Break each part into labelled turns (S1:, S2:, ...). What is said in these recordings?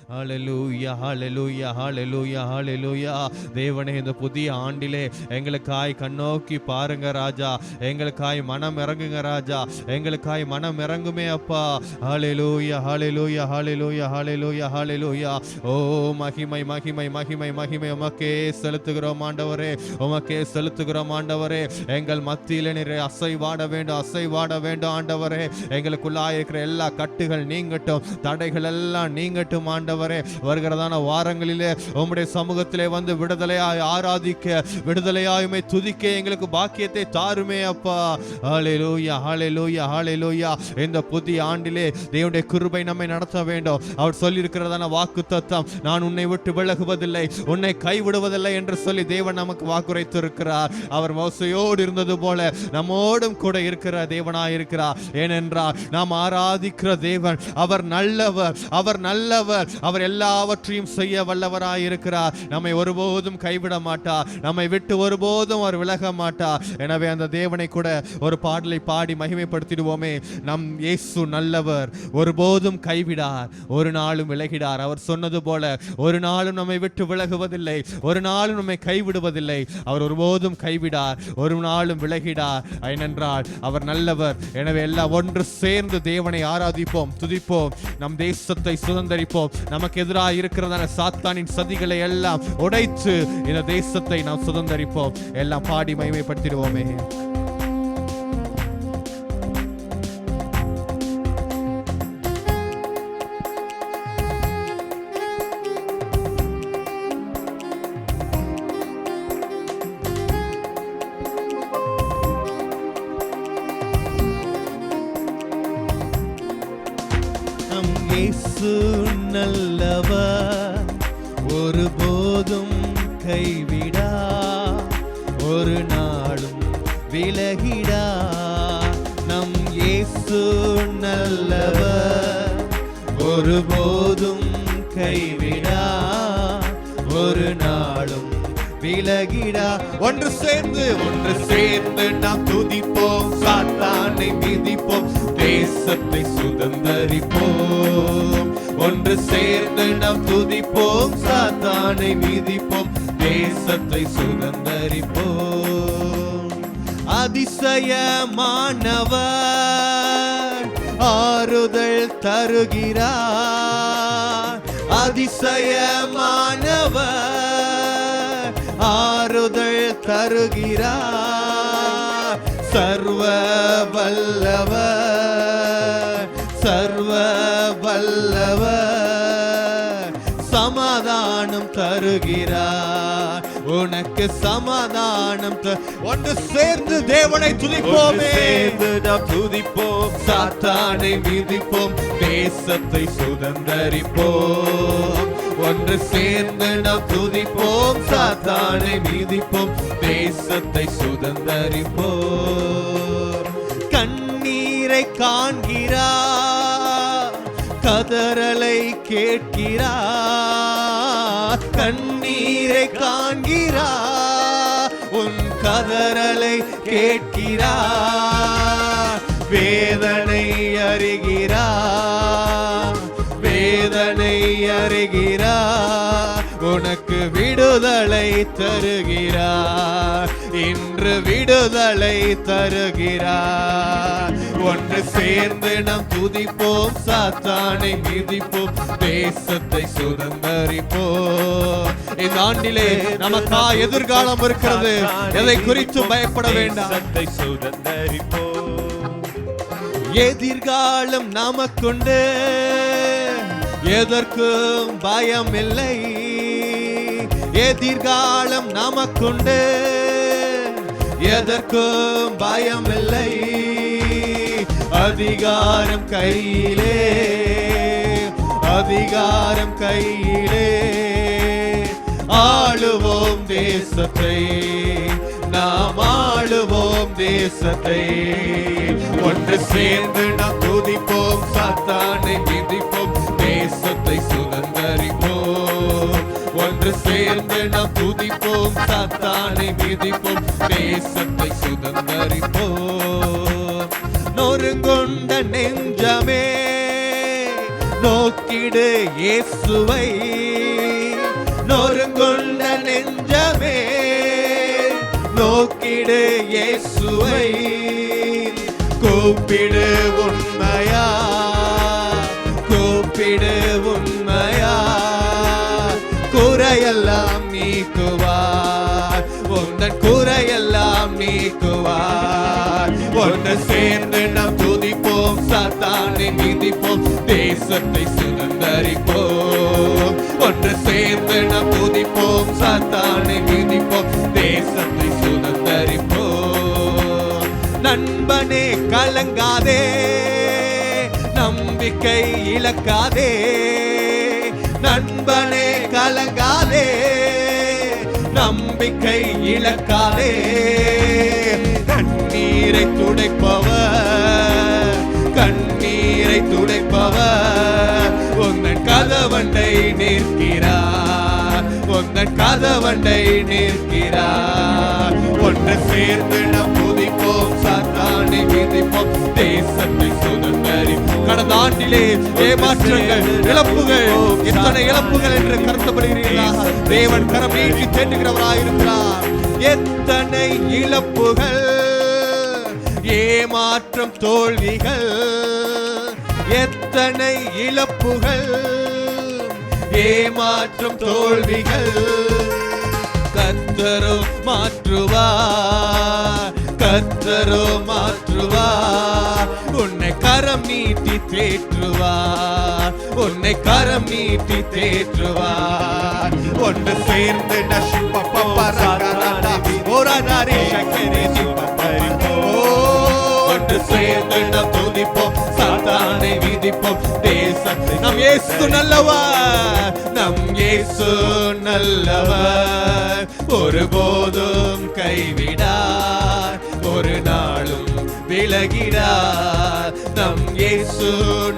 S1: ஹல்லேலூயா, ஹல்லேலூயா, ஹல்லேலூயா, ஹல்லேலூயா. தேவனே, இந்த புதிய ஆண்டிலே எங்களுக்காய் கண்ணோக்கி பாருங்க ராஜா. எங்களுக்காய் மனம் இறங்குங்க ராஜா. எங்களுக்காய் மனம் இறங்குமே அப்பா. ஹல்லேலூயா, ஹல்லேலூயா, ஹல்லேலூயா, ஹல்லேலூயா, ஹல்லேலூயா. ஓ மகிமை மகிமை மகிமை மகிமை உமக்கே செலுத்துகிறோம் ஆண்டவரே. உமக்கே செலுத்துகிறோம் ஆண்டவரே. எங்கள் மத்தியிலே நீர் அசைவாட வேண்டும், அசைவாட வேண்டும் ஆண்டவரே. எங்களுக்குள்ளாய் இருக்கிற எல்லா கட்டுகள் நீங்கட்டும், தடைகள் எல்லாம் நீங்கட்டும் ஆண்டவரே. வருகிறதான வாரங்களிலே உம்முடைய சமூகத்திலே வந்து விடுதலையாய் ஆராதிக்க, விடுதலையாயுமே துதிக்க எங்களுக்கு பாக்கியத்தை தாருமே அப்பா. ஹல்லேலூயா, ஹல்லேலூயா, ஹல்லேலூயா. இந்த புதிய ஆண்டிலே தேவனுடைய கிருபை நம்மை நடத்த வேண்டும். அவர் சொல்லி இருக்கிறதான வாக்கு தத்தம், நான் உன்னை விட்டு விலகுவதில்லை, உன்னை கைவிடுவதில்லை என்று சொல்லி தேவன் நமக்கு வாக்குரைத்து இருக்கிறார். அவர் மோசையோடு இருந்தது போல நம்மோடும் கூட இருக்கிற தேவனாய் இருக்கிறார். ஏனென்றால் நாம் ஆராதிக்கிற தேவன் அவர் நல்லவர், அவர் நல்லவர், அவர் எல்லாவற்றையும் செய்ய வல்லவராய் இருக்கிறார். நம்மை ஒருபோதும் கைவிட மாட்டார், நம்மை விட்டு ஒருபோதும் அவர் விலக மாட்டார். எனவே அந்த தேவனை கூட ஒரு பாடலை பாடி மகிமைப்படுத்திடுவோமே. நம் இயேசு நல்லவர், ஒருபோதும் கைவிடார், ஒரு நாளும் விலகிடார். அவர் சொன்னது போல ஒரு நாளும் நம்மை விட்டு விலகுவதில்லை, ஒரு நாளும் நம்மை கைவிடுவதில்லை. அவர் ஒருபோதும் கைவிடார், ஒரு நாளும் விலகிடார். ஏனென்றால் அவர் நல்லவர். எனவே எல்லாம் ஒன்று சேர்ந்து தேவனை ஆராதிப்போம், துதிப்போம், நம் தேசத்தை சுதந்தரிப்போம். நமக்கு எதிராக இருக்கிறதான சாத்தானின் சதிகளை எல்லாம் உடைத்து இந்த தேசத்தை நாம் சுதந்தரிப்போம். எல்லாம் பாடி மகிமைப்படுத்திடுவோமே. இயேசு நல்லவர், ஒருபோதும் கைவிடா, ஒரு நாளும் விலகிடா. நம் இயேசு நல்லவர், ஒருபோதும் கைவிடா, ஒரு நாளும் விலகிடா. ஒன்று சேர்ந்து நாம் துதிப்போம், சாத்தானை மிதிப்போம், தேசத்தை சுதந்தரிப்போம். ஒன்று சேர்ந்து நாம் துதிப்போம், சாத்தானை மிதிப்போம், தேசத்தை சுதந்தரிப்போம். அதிசயமானவர் ஆறுதல் தருகிறார், அதிசயமானவர் ஆறுதல் தருகிறார். சர்வ வல்லவர், சர்வ வல்லவர் சமாதானம் தருகிறார். உனக்கு சமாதானம் ஒன்று சேர்ந்து தேவனை துதிப்போமே. நாம் துதிப்போம், சாத்தானை மிதிப்போம், தேசத்தை சுதந்தரிப்போம். ஒன்று சேர்ந்து நாம் துதிப்போம், சாத்தானை மிதிப்போம், தேசத்தை சுதந்தரிப்போம். கண்ணீரை காண்கிறார், கதறலை கேட்கிறார். கண்ணீரை காண்கிறார், உன் கதறலை கேட்கிறார். வேதனை அறிகிறார், வேதனை அறிகிறார். உனக்கு விடுதலை தருகிறார், இன்று விடுதலை தருகிறார். ஒன்று சேர்ந்து நாம் துதிப்போம், சாத்தானை மிதிப்போம், தேசத்தை சுதந்தரிப்போம். இந்த ஆண்டிலே நமக்கா எதிர்காலம் இருக்கிறது, எதை குறித்து பயப்பட வேண்டாம். எதிர்காலம் நமக்குண்டு, எதற்கும் பயம் இல்லை. எதிர்காலம் நமக்குண்டு, எதற்கும் பயம் இல்லை. அதிகாரம் கையிலே, அதிகாரம் கையிலே, ஆளுவோம் தேசத்தை, நாம் ஆளுவோம் தேசத்தை. ஒன்று சேர்ந்து நாம் துதிப்போம், சாத்தானை மிதிப்போம், தேசத்தை சுதந்தரிப்போம். ஒன்று சேர்ந்து நாம் துதிப்போம், சாத்தானை மிதிப்போம், தேசத்தை சுதந்தரிப்போம். நொறுங்கொண்ட நெஞ்சமே நோக்கி நோக்கிடு இயேசுவை நொறுங்குண்ட நெஞ்சமே, நோக்கிடு இயேசுவை, கூப்பிடு உண்மையா, கூப்பிடு உண்மையா, குறையெல்லாம் நீக்குவார், உந்தன் குறையெல்லாம் நீக்குவார். ஒன்று சேர்ந்து நாம் துதிப்போம், சாத்தானை மிதிப்போம், தேசத்தை சுதந்தரிப்போம். ஒன்று சேர்ந்து நாம் துதிப்போம், சாத்தானை மிதிப்போம், தேசத்தை சுதந்தரிப்போம். நண்பனே கலங்காதே, நம்பிக்கை இழக்காதே, நண்பனே கலங்காதே, நம்பிக்கை இழக்காதே. கண்ணீரை துடைப்பவர், கண்ணீரை துடைப்பவர், உந்தன் கதவண்டை நிற்கிறார், உந்தன் கதவண்டை நிற்கிறார். ஒன்று சேர்ந்து நாம் துதிப்போம், சாத்தானை மிதிப்போம், தேசத்தை சுதந்தரிப்போம். கடந்த ஆண்டிலே ஏமாற்றங்கள், இழப்புகள், எத்தனை இழப்புகள் என்று கருத்தப்படுகிறீர்களா? தேவன் கரம் நீட்டி தேடுகிறவராயிருக்கிறார். எத்தனை இழப்புகள், ஏமாற்றம், தோல்விகள், எத்தனை இழப்புகள், ஏமாற்றம், தோல்விகள். கர்த்தரோ மாற்றுவார், கர்த்தரோ மாற்றுவார், உன்னை கரம் நீட்டி தேற்றுவார், உன்னை கரம் நீட்டி தேற்றுவார். ஒன்று சேர்ந்து ஒன்று சேர்ந்து நாம் துதிப்போம், சாத்தானை விதிப்போம், தேசத்தை. நம் இயேசு நல்லவர், நம் இயேசு நல்லவர், ஒருபோதும் கைவிடார், ஒரு நாளும் விலகிடார். நம் இயேசு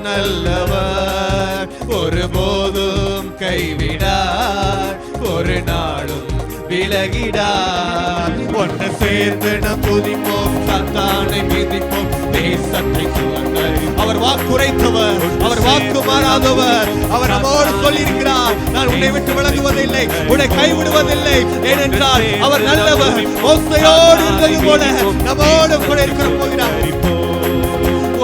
S1: நல்லவர், ஒருபோதும் கைவிடார், ஒரு நாளும் விலகிடார். ஒன்று சேர்ந்து நாம் துதிப்போம், சாத்தானை மிதிப்போம், தேசத்தை சுதந்தரி. அவர் வாக்குரைத்தவர், அவர் வாக்கு மாறாதவர். அவர் நம்மோடு சொல்லியிருக்கிறார், நான் உன்னை விட்டு விலகுவதில்லை, உன்னை கைவிடுவதில்லை. ஏனென்றால் அவர் நல்லவர். மோசையோடு இருந்தது போல நம்மோடு கூட இருக்கிற போகிறார்.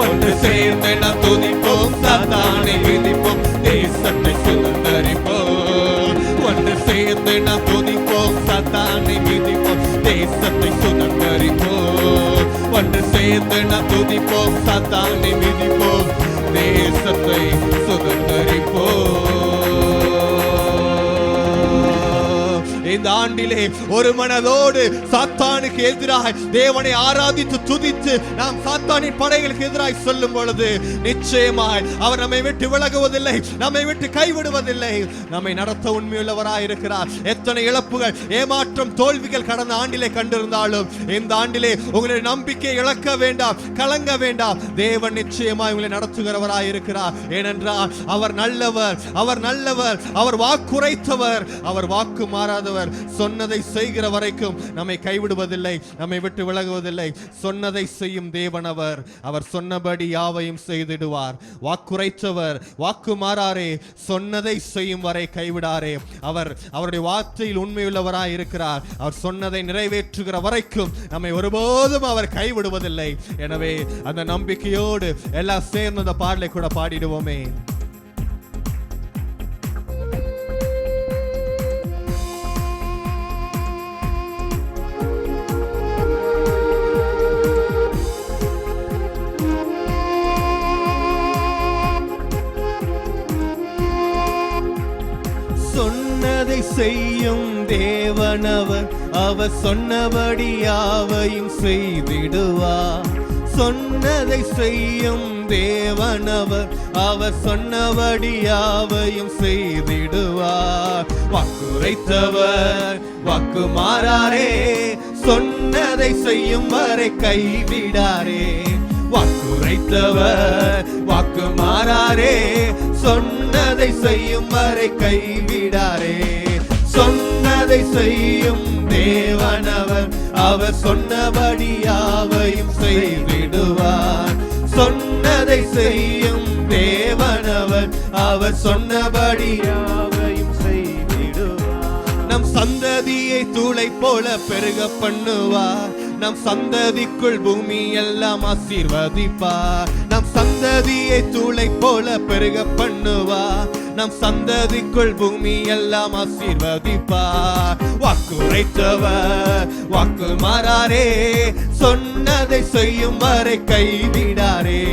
S1: ஒன்று சேர்ந்து நாம் துதிப்போம், சாத்தானை மிதிப்போம், தேசத்தை சுதந்தரிப்போம். ஒன்று சேர்ந்து நாம் துதிப்போம், சாத்தானை மிதிப்போம், தேசத்தை சுதந்தரிப்போம். ஒன்று சேர்ந்து நாம் துதிப்போம், சாத்தானை மிதிப்போம், தேசத்தை சுதந்தரிப்போம். இந்த ஆண்டிலே ஒரு மனதோடு சாத்தானுக்கு எதிராக தேவனை ஆராதித்து துதித்து நாம் சாத்தானின் படைகளுக்கு எதிராக சொல்லும் பொழுது நிச்சயமாய் அவர் நம்மை விட்டு விலகுவதில்லை, நம்மை விட்டு கைவிடுவதில்லை, நம்மை நடத்த உண்மையுள்ளவராய் இருக்கிறார். எத்தனை இழப்புகள், ஏமாற்றம், தோல்விகள் கடந்த ஆண்டிலே கண்டிருந்தாலும் இந்த ஆண்டிலே உங்களுடைய நம்பிக்கை இழக்க வேண்டாம், கலங்க வேண்டாம். தேவன் நிச்சயமாய் உங்களை நடத்துகிறவராய் இருக்கிறார். ஏனென்றால் அவர் நல்லவர், அவர் நல்லவர், அவர் வாக்குரைத்தவர், அவர் வாக்கு மாறாதவர். சொன்னதை செய்கிற வரைக்கும் நம்மை கைவிடுவதில்லை, நம்மை விட்டு விலகுவதில்லை. சொன்னதை செய்யும் தேவன் அவர், அவர் சொன்னபடி யாவையும் செய்திடுவார். வாக்குரைத்தவர், வாக்கு மாறாரே, சொன்னதை செய்யும் வரை கைவிடாரே. அவர் அவருடைய வார்த்தையில் உண்மையுள்ளவராய் இருக்கிறார். அவர் சொன்னதை நிறைவேற்றுகிற வரைக்கும் நம்மை ஒருபோதும் அவர் கைவிடுவதில்லை. எனவே அந்த நம்பிக்கையோடு எல்லாம் சேர்ந்து அந்த பாடலை கூட பாடிடுவோமே. சொன்னதை செய்யும் தேவனவர், அவர் சொன்னபடி யாவையும் செய்திடுவார். சொன்னதை செய்யும் தேவனவர், அவர் சொன்னபடி யாவையும் செய்திடுவார். வாக்குரைத்தவர், வாக்கு மாறாரே, சொன்னதை செய்யும் வரை கைவிடாரே. வாக்குரைத்தவர், வாக்கு மாறாரே, சொன்னதை செய்யும் வரை கைவிடாரே. சொன்னதை செய்யும் தேவனவர், அவர் சொன்னபடி யாவையும் செய்திடுவார். சொன்னதை செய்யும் தேவனவர், அவர் சொன்னபடி
S2: யாவையும் செய்திடுவார்.
S1: நம் சந்ததியை தூளை போல பெருக பண்ணுவார். நம் சந்ததிக்குள் பூமி எல்லாம் ஆசீர்வதிப்பார். நம் சந்ததியை தூளை போல பெருக பண்ணுவார். நம் சந்ததிக்குள் பூமி எல்லாம் ஆசீர்வதிப்பார். வாக்குரைத்தவர் வாக்கு மாறாரே, சொன்னதை செய்யும் வரை கைவிடாரே.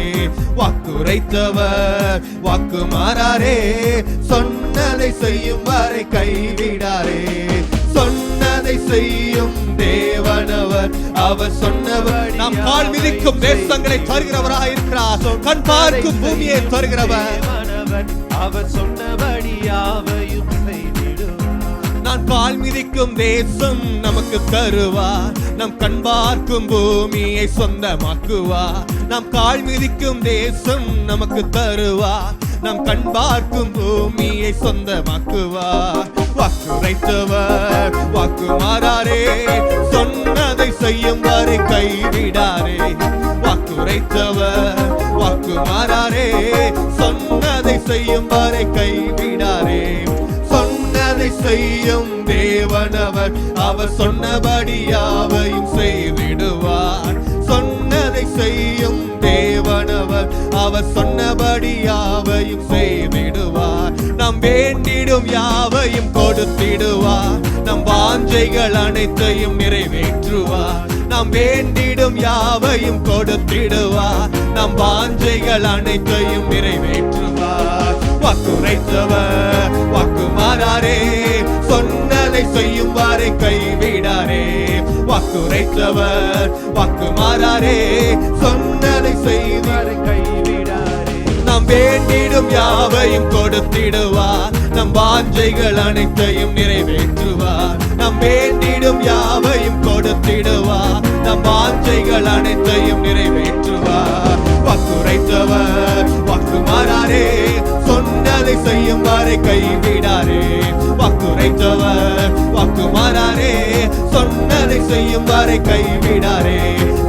S1: வாக்குரைத்தவர் வாக்கு மாறாரே, சொன்னதை செய்யும் வரை கைவிடாரே. சொன்னதை செய்யும் தேவனவர், அவர் சொன்னவர். நாம் கால் மிதிக்கும் தேசங்களை தருகிறவராக இருக்கிறார். கண் பார்க்கும் பூமியை தருகிறவர்,
S2: அவர் சொன்னபடி யாவையும் செய்திடுவார்.
S1: நான் கால் மிதிக்கும் தேசம் நமக்கு தருவார். நம் கண் பார்க்கும் பூமியை சொந்தமாக்குவார். நாம் கால் மிதிக்கும் தேசம் நமக்கு தருவார். நம் கண் பார்க்கும் பூமியை சொந்தமாக்குவார். வாக்குரைத்தவர் வாக்கு மாறாரே, சொன்னதை செய்யும் வரை கைவிடாரே. வாக்குரைத்தவர் வாக்கு மாறாரே, சொன்னதை செய்யும் வரை கைவிடாரே. சொன்னதை செய்யும் தேவனவர், அவர் சொன்னபடி யாவையும் செய்திடுவார். சொன்னதை செய்யும் தேவனவர், அவர் சொன்னபடி யாவையும் செய்திடுவார். நாம் வேண்டிடும் யாவையும் கொடுத்திடுவார். நம் வாஞ்சைகள் அனைத்தையும் நிறைவேற்றுவார். நாம் வேண்டிடும் யாவையும் கொடுத்திடுவார். நம் வாஞ்சைகள் அனைத்தையும் நிறைவேற்றுவார். வாக்குரைத்தவர் வாக்கு மாறாரே, சொன்னதை செய்யும் வரை கைவிடாரே. வாக்குரைத்தவர் வாக்கு மாறாரே, சொன்னதை செய்யும் வரை கைவிடாரே. நாம் வேண்டிடும் யாவையும் கொடுத்திடுவார். நம் வாஞ்சைகள் அனைத்தையும் நிறைவேற்றுவார். நாம் வேண்டிடும் யாவையும் கொடுத்திடுவார். நம் வாஞ்சைகள் அனைத்தையும் நிறைவேற்றுவார். வாக்குரைத்தவர் வாக்கு மாறாரே, சொன்னதை செய்யும் வரை கைவிடாரே. வாக்குரைத்தவர் வாக்கு மாறாரே, சொன்னதை செய்யும் வரை கைவிடாரே.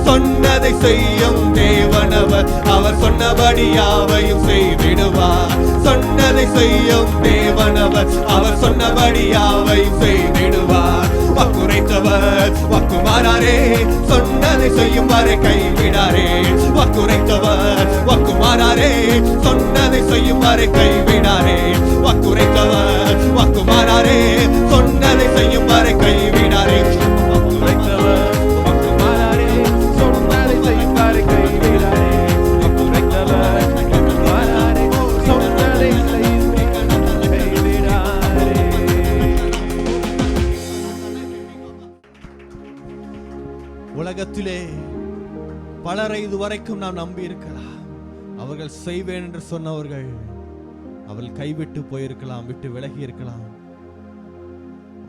S1: சொன்னதை செய்யும் தேவனவர், அவர் சொன்னபடி யாவையும் செய்திடுவார். சொன்னதை செய்யும் தேவனவர், அவர் சொன்னபடி யாவையும் செய்திடுவார். வாக்குரைத்தவர் வாக்கு மாறாரே, சொன்னதை செய்யும் வரை கைவிடாரே. வாக்குரைத்தவர் வாக்கு மாறாரே, சொன்னதை செய்யும் வரை கைவிடாரே. வாக்குரைத்தவர் வாக்கு மாறாரே, சொன்னதை செய்யும் வரை கைவிடாரே.
S2: வாக்குரைத்தவர் வாக்கு மாறாரே, சொன்னதை செய்யும் வரை கைவிடாரே. வாக்குரைத்தவர் வாக்கு மாறாரே, சொன்னதை செய்யும் கைவிடாரே.
S1: உலகத்திலே பலரை இதுவரைக்கும் நாம் நம்பி இருக்கலாம். அவர்கள் செய்வேன் என்று சொன்னவர்கள் அவள் கைவிட்டு போயிருக்கலாம், விட்டு விலகி இருக்கலாம்.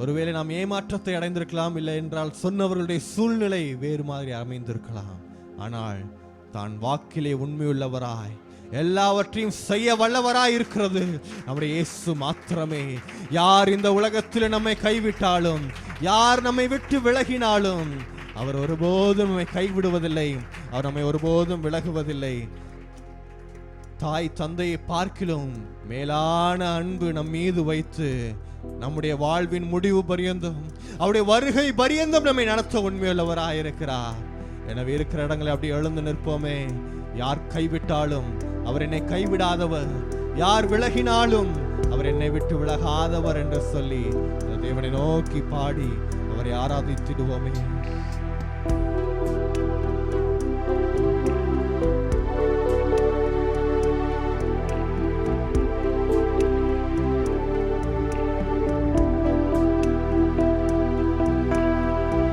S1: ஒருவேளை நாம் ஏமாற்றத்தை அடைந்திருக்கலாம், இல்லை என்றால் சொன்னவர்களுடைய சூழ்நிலை வேறு மாதிரி அமைந்திருக்கலாம். ஆனால் தான் வாக்கிலே உண்மையுள்ளவராய் எல்லாவற்றையும் செய்ய வல்லவராய் இருக்கிறது நம்முடைய இயேசு மாத்திரமே. யார் இந்த உலகத்தில் நம்மை கைவிட்டாலும், யார் நம்மை விட்டு விலகினாலும், அவர் ஒருபோதும் நம்மை கைவிடுவதில்லை. அவர் நம்மை ஒருபோதும் விலகுவதில்லை. தாய் தந்தையை பார்க்கிலும் மேலான அன்பு நம் மீது வைத்து நம்முடைய வாழ்வின் முடிவு பரியந்தம், அவருடைய வருகை பரியந்தம் நம்மை நடத்த உண்மையுள்ளவராயிருக்கிறார். எனவே இருக்கிற இடங்களை அப்படி எழுந்து நிற்போமே. யார் கைவிட்டாலும் அவர் என்னை கைவிடாதவர், யார் விலகினாலும் அவர் என்னை விட்டு விலகாதவர் என்று சொல்லி தேவனை நோக்கி பாடி அவரை ஆராதித்திடுவோமே.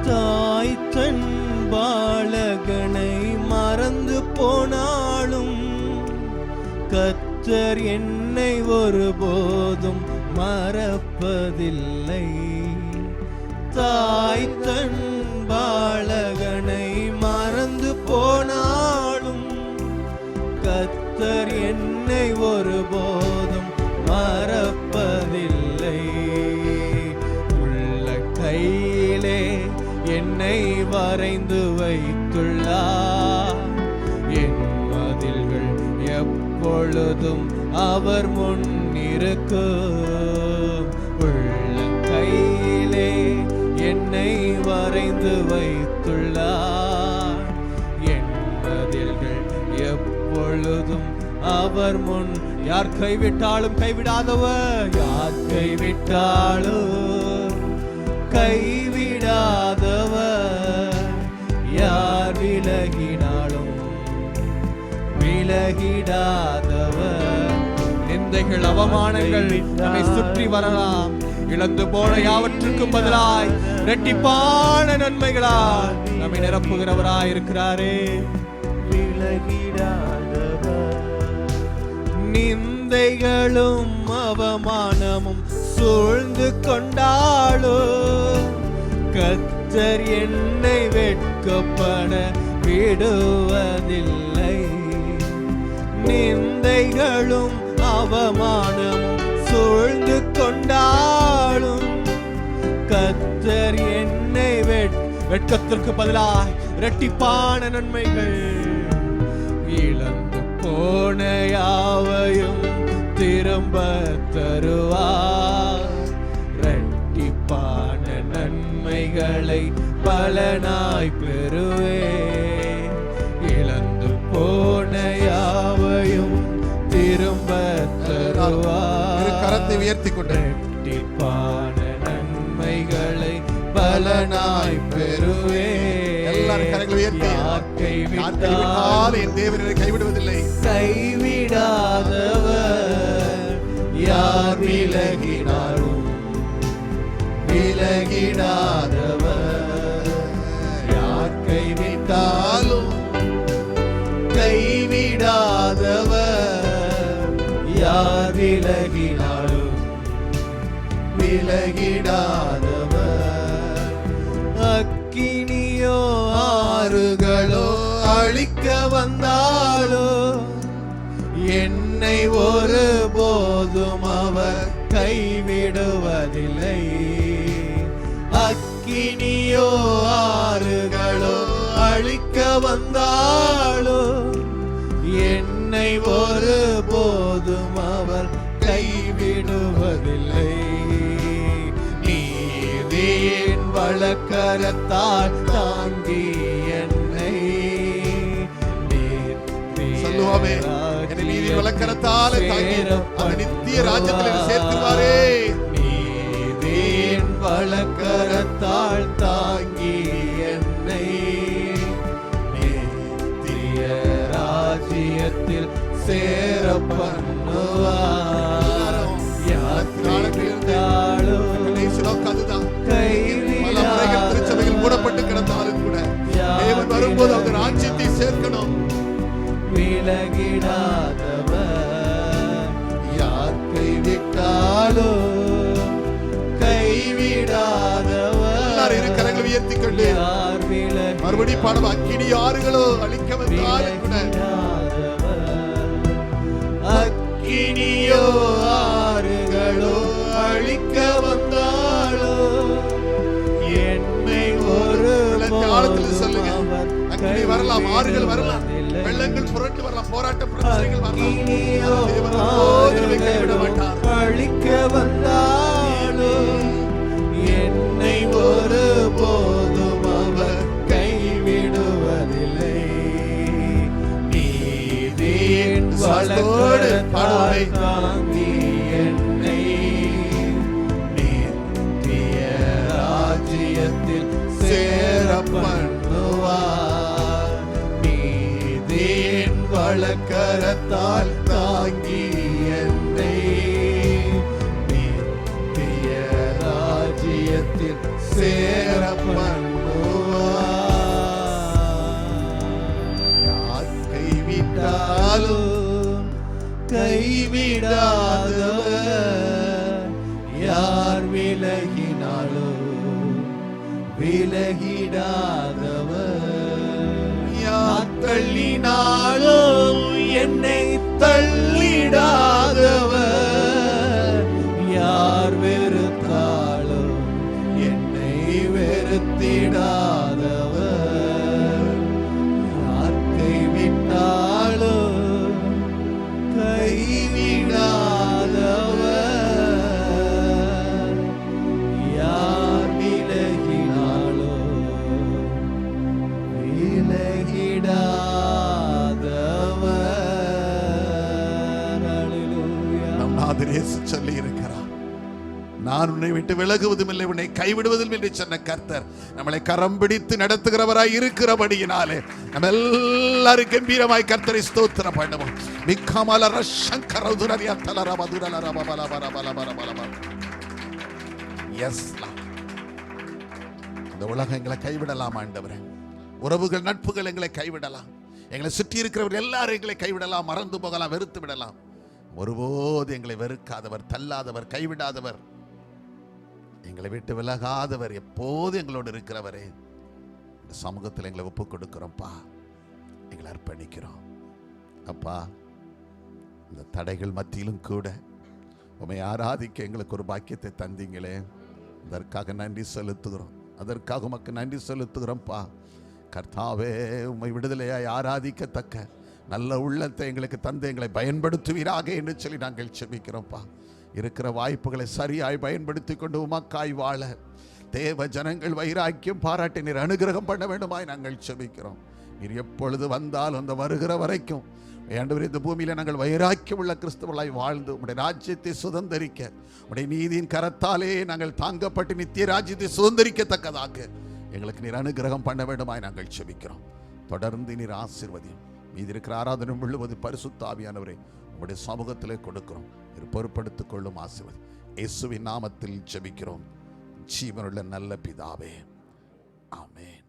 S1: தாய் தன் பாலகனை மறந்து போனாலும் கர்த்தர் என்னை ஒருபோதும் மறப்பதில்லை. தாய் தன் பாலகனை மறந்து போனாலும் கர்த்தர் என்னை ஒருபோதும் மறப்பதில்லை. உள்ள கையிலே என்னை வரைந்து வைத்துள்ளார். என் மதில்கள் எப்பொழுதும் அவர் முன் இருக்கும் உள்ளங்கையிலே என்னை வரைந்து வைத்துள்ளார். என் பதில்கள் எப்பொழுதும் அவர் முன். யார் கைவிட்டாலும் கைவிடாதவர், யார் கைவிட்டாலும் கைவிடாதவர், யார் விலகினாலும் விலகிடாதவர். நிந்தைகள் அவமானங்கள் நம்மை சுற்றி வரலாம். இழந்து போன யாவற்றுக்கும் பதிலாய் இரட்டிப்பான நன்மைகளால் நம்மை நிரப்புகிறவராய் இருக்கிறாரே. நிந்தைகளும் அவமானமும் சூழ்ந்து கொண்டாலும் கர்த்தர் என்னை வெட்கப்பட விடுவதில்லை. நிந்தைகளும் அவமானமும் சூழ்ந்து கொண்டாலும் கர்த்தர் என்னை வெட்கத்திற்கு பதிலாய் இரட்டிப்பான நன்மைகள், இழந்து போன யாவையும் திரும்ப தருவார். இரட்டிப்பான நன்மைகளை பலனாய் பெறுவேன். இழந்து போன யாவையும் திரும்ப தருவார்.
S3: கரத்தை உயர்த்தி கொண்டு
S1: இரட்டிப்பான நன்மைகளை பலனாய் பெறுவேன்.
S3: எல்லாரும் கரங்களை உயர்த்தி, கைவிட்டால் என் தேவன் என்னை கைவிடுவதில்லை.
S1: கைவிடாதவர், யார் விலகினாலும் விலகிடாதவர், யார் கைவிட்டாலும் கைவிடாதவர், யார் விலகினாலும் விலகிடாதவர். அக்கினியோ ஆறுகளோ அழிக்க வந்தாலோ என்னை ஒரு போதும் அவர் கைவிடுவதில்லை. அக்கினியோ ஆறுகளோ அழிக்க வந்தாலோ என்னை ஒரு போதும் அவர் கைவிடுவதில்லை. நீதியின் வலக்கரத்தால் தாங்கி என்னை
S3: சொல்லுவாமே, என்னை நீதியின் வலக்கரத்தால் தாங்கி அந்த நித்திய ராஜ்யத்தில் சேர்த்துவாரே.
S1: நீதியின் வலக்கரத்தால் தாங்கி என்னை நித்திய ராஜ்யத்தில் சேர பண்ணுவார்.
S3: திருச்சபையில் மூடப்பட்டு கிடந்தாலும் கூட தேவன் வரும்போது அந்த ராஜ்யத்தை சேர்க்கணும்.
S1: விலகிடாதவர், யார் கைவிட்டாலோ கைவிடாதவர்.
S3: எல்லாரும் இரு கரங்களை உயர்த்தி கொண்டு மறுபடியும் பாடம். அக்கினி ஆறுகளோ அழிக்க வந்தாலும் கூட,
S1: அக்கினியோ ஆறுகளோ அழிக்க வந்தாலோ என்னை ஒரு
S3: காலத்தில் சொல்லுங்க. அக்கினி வரலாம், ஆறுகள் வரலாம், வெள்ளங்கள் புரண்டு வரலாம், போராட்ட பிரச்சனைகள் வரலாம். கைவிட மாட்டார்.
S1: அழிக்க வந்தாலோ என்னை ஒரு போதும் அவர் கைவிடுவதில்லை. நீதியின் வலக்கரத்தால் தாங்கி என்னை நித்திய ராஜ்யத்தில் சேர பண்ணுவார். நீதியின் வலக்கரத்தால் தாங்கி என்னை நித்திய ராஜ்யத்தில் சேர பண்ணுவார். கைவிட்டாலும் கைவிடாதவர், யார் விலகினாலும் விலகிடாதவர், யார் தள்ளினாலும் என்னை தள்ளிடாதவர், யார் வெறுத்தாலும் என்னை வெறுத்திடாதவர், யார் கைவிட்டாலும் கைவிடாதவர்.
S3: கர்த்தரேசு சொல்லி இருக்கிறார், நான் உன்னை விட்டு விலகுவதும் இல்லை, உன்னை கைவிடுவதும் இல்லை சொன்ன கர்த்தர் நம்மளை கரம் பிடித்து நடத்துகிறவராய் இருக்கிறபடியினாலே நம்ம எல்லாரும் கம்பீரமாய் கர்த்தரை ஸ்தோத்திரம் பண்ணுவோம். இந்த உலகம் எங்களை கைவிடலாம் ஆண்டவரே, உறவுகள் நட்புகள் எங்களை கைவிடலாம், எங்களை சுற்றி இருக்கிறவர் எல்லாரும் எங்களை கைவிடலாம், மறந்து போகலாம், வெறுத்து விடலாம். ஒருபோது எங்களை வெறுக்காதவர், தள்ளாதவர், கைவிடாதவர், எங்களை விட்டு விலகாதவர், எப்போது எங்களோடு இருக்கிறவரே, இந்த சமூகத்தில் எங்களை ஒப்புக் கொடுக்கிறோம்ப்பா, எங்களை அர்ப்பணிக்கிறோம் அப்பா. இந்த தடைகள் மத்தியிலும் கூட உம்மை ஆராதிக்க எங்களுக்கு ஒரு பாக்கியத்தை தந்தீங்களே, அதற்காக நன்றி செலுத்துகிறோம், அதற்காக உமக்கு நன்றி செலுத்துகிறோம்ப்பா. கர்த்தாவே, உம்மை விடுதலையாய் ஆராதிக்கத்தக்க நல்ல உள்ளத்தை எங்களுக்கு தந்து எங்களை பயன்படுத்துவீராக என்று சொல்லி நாங்கள் செபிக்கிறோம்ப்பா. இருக்கிற வாய்ப்புகளை சரியாய் பயன்படுத்தி கொண்டு உமக்காய் வாழ தேவ ஜனங்கள் வைராக்கியம் பாராட்டி நீர் அனுகிரகம் பண்ண வேண்டுமாய் நாங்கள் செபிக்கிறோம். நீர் எப்பொழுது வந்தாலும் அந்த வருகிற வரைக்கும் ஆண்டவரே, இந்த பூமியில நாங்கள் வைராக்கியம் உள்ள கிறிஸ்தவர்களாய் வாழ்ந்து உம்முடைய ராஜ்யத்தை சுதந்தரிக்க, உம்முடைய நீதியின் கரத்தாலே நாங்கள் தாங்கப்பட்டு நித்திய ராஜ்யத்தை சுதந்தரிக்கத்தக்கதாக எங்களுக்கு நீர் அனுகிரகம் பண்ண வேண்டுமாய் நாங்கள் செபிக்கிறோம். தொடர்ந்து நீர் ஆசீர்வதியும். மீதி இருக்கிற ஆராதனை முழுவது பரிசுத்த ஆவியானவரே உம்முடைய சமூகத்திலே கொடுக்கிறோம், நீர் பொறுப்படுத்திக் கொள்ளும். ஆசீர்வதி இயேசுவின் நாமத்தில் ஜெபிக்கிறோம் ஜீவனுள்ள நல்ல பிதாவே, ஆமென்.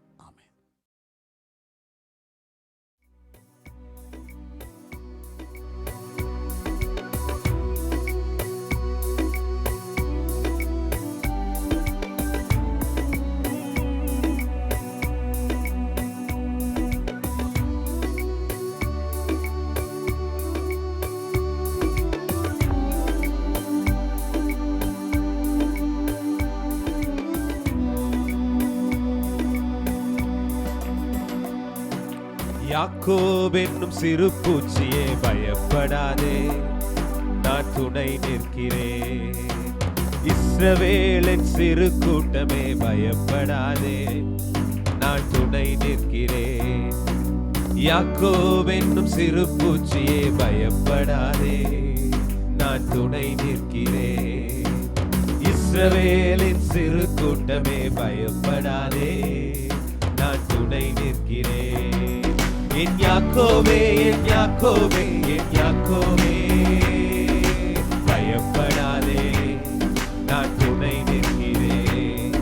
S2: யாக்கோப் என்னும் சிறு பூச்சியே பயப்படாதே, நான் துணை நிற்கிறேன். இஸ்ரவேலின் சிறு கூட்டமே பயப்படாதே, நான் துணை நிற்கிறேன். யாக்கோப் என்னும் சிறு பூச்சியே பயப்படாதே, நான் துணை நிற்கிறேன். இஸ்ரவேலின் சிறு கூட்டமே பயப்படாதே, நான் துணை நிற்கிறேன். என் யாக்கோபே, என் யாக்கோபே, என் யாக்கோபே பயப்படாதே, நான் துணை நிற்கிறேன்.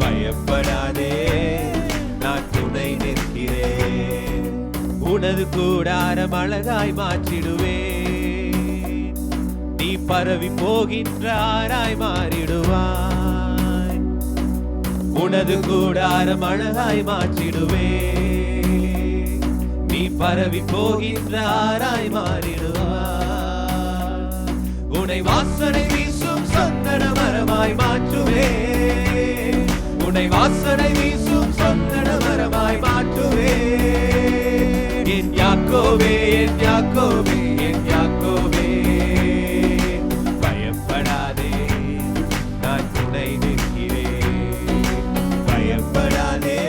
S2: பயப்படாதே, நான் துணை நிற்கிறேன். உனது கூடாரம் அழகாய் மாற்றிடுவேன், நீ பரவி போகின்ற ஆராய் மாறிடுவாய். உனது கூடாரம் அழகாய் மாற்றிடுவேன், நீ பரவி போகின்ற ஆராய் மாறிடுவாய். உன்னை வாசனை வீசும் சந்தன மரமாய் மாற்றுவேன், உன்னை வாசனை வீசும் சந்தன மரமாய் மாற்றுவேன். என் யாக்கோபே, என் யாக்கோபே, என் யாக்கோபே பயப்படாதே, நான் துணை நிற்கிறேன். பயப்படாதே,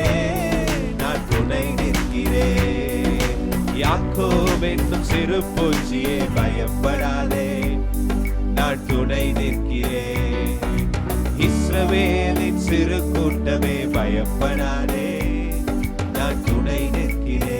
S2: நான் துணை நிற்கிறேன். யாக்கோப் என்னும் சிறு பூச்சியே பயப்படாதே, நான் துணை நிற்கிறேன். இஸ்ரவேலின் சிறு கூட்டமே பயப்படாதே, நான் துணை நிற்கிறேன்.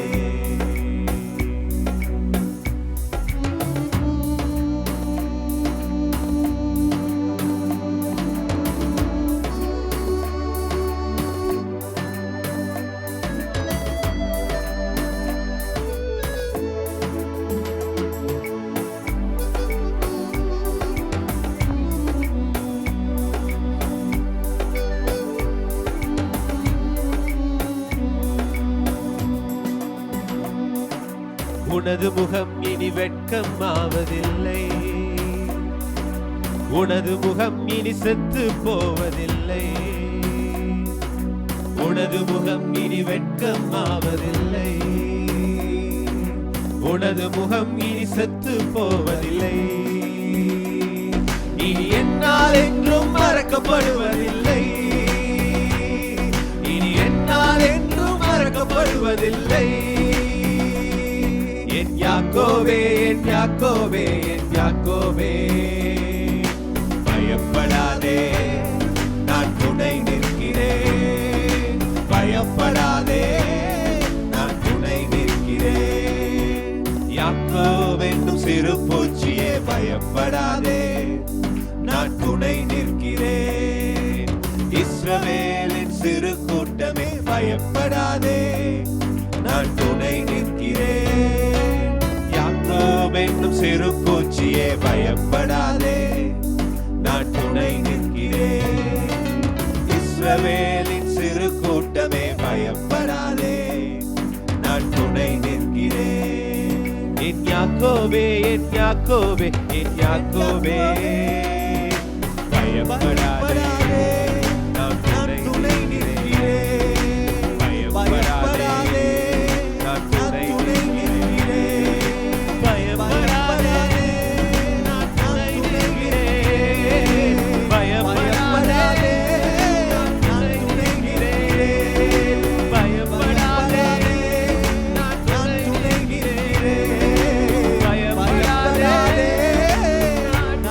S2: உனது முகம் இனி வெட்கம் ஆவதில்லை, உனது முகம் இனி செத்து போவதில்லை. உனது முகம் இனி வெட்கம் ஆவதில்லை, உனது முகம் இனி செத்து போவதில்லை. இனி என்னால் என்றும் மறக்கப்படுவதில்லை, இனி என்னால் என்றும் மறக்கப்படுவதில்லை. என் யாக்கோபே, என் யாக்கோபே, யாக்கோபே என் யாக்கோபே பயப்படாதே நான் துணை நிற்கிறேன் பயப்படாதே நான் துணை நிற்கிறேன் யாக்கோவென்னும் சிறு பூச்சியே பயப்படாதே நான் துணை நிற்கிறேன் இஸ்ரவேலின் சிறு கூட்டமே பயப்படாதே நான் துணை நிற்கிறேன் யாக்கோவென்னும் சிறு பூச்சியே பயப்படாதே நான் துணை நிற்கிறேன் இஸ்ரவேலின் சிறு கூட்டமே பயப்படாதே நான் துணை நிற்கிறேன் என் யாக்கோபே என் யாக்கோபே என் யாக்கோபே பயப்படாதே நான் துணை நிற்கிறேன் பயப்படாதே நான் துணை நிற்கிறேன் பயப்படாதே நான் துணை நிற்கிறேன் பயப்படாதே நான் துணை நிற்கிறேன் பயப்படாதே நான் துணை நிற்கிறேன் பயப்படாதே நான்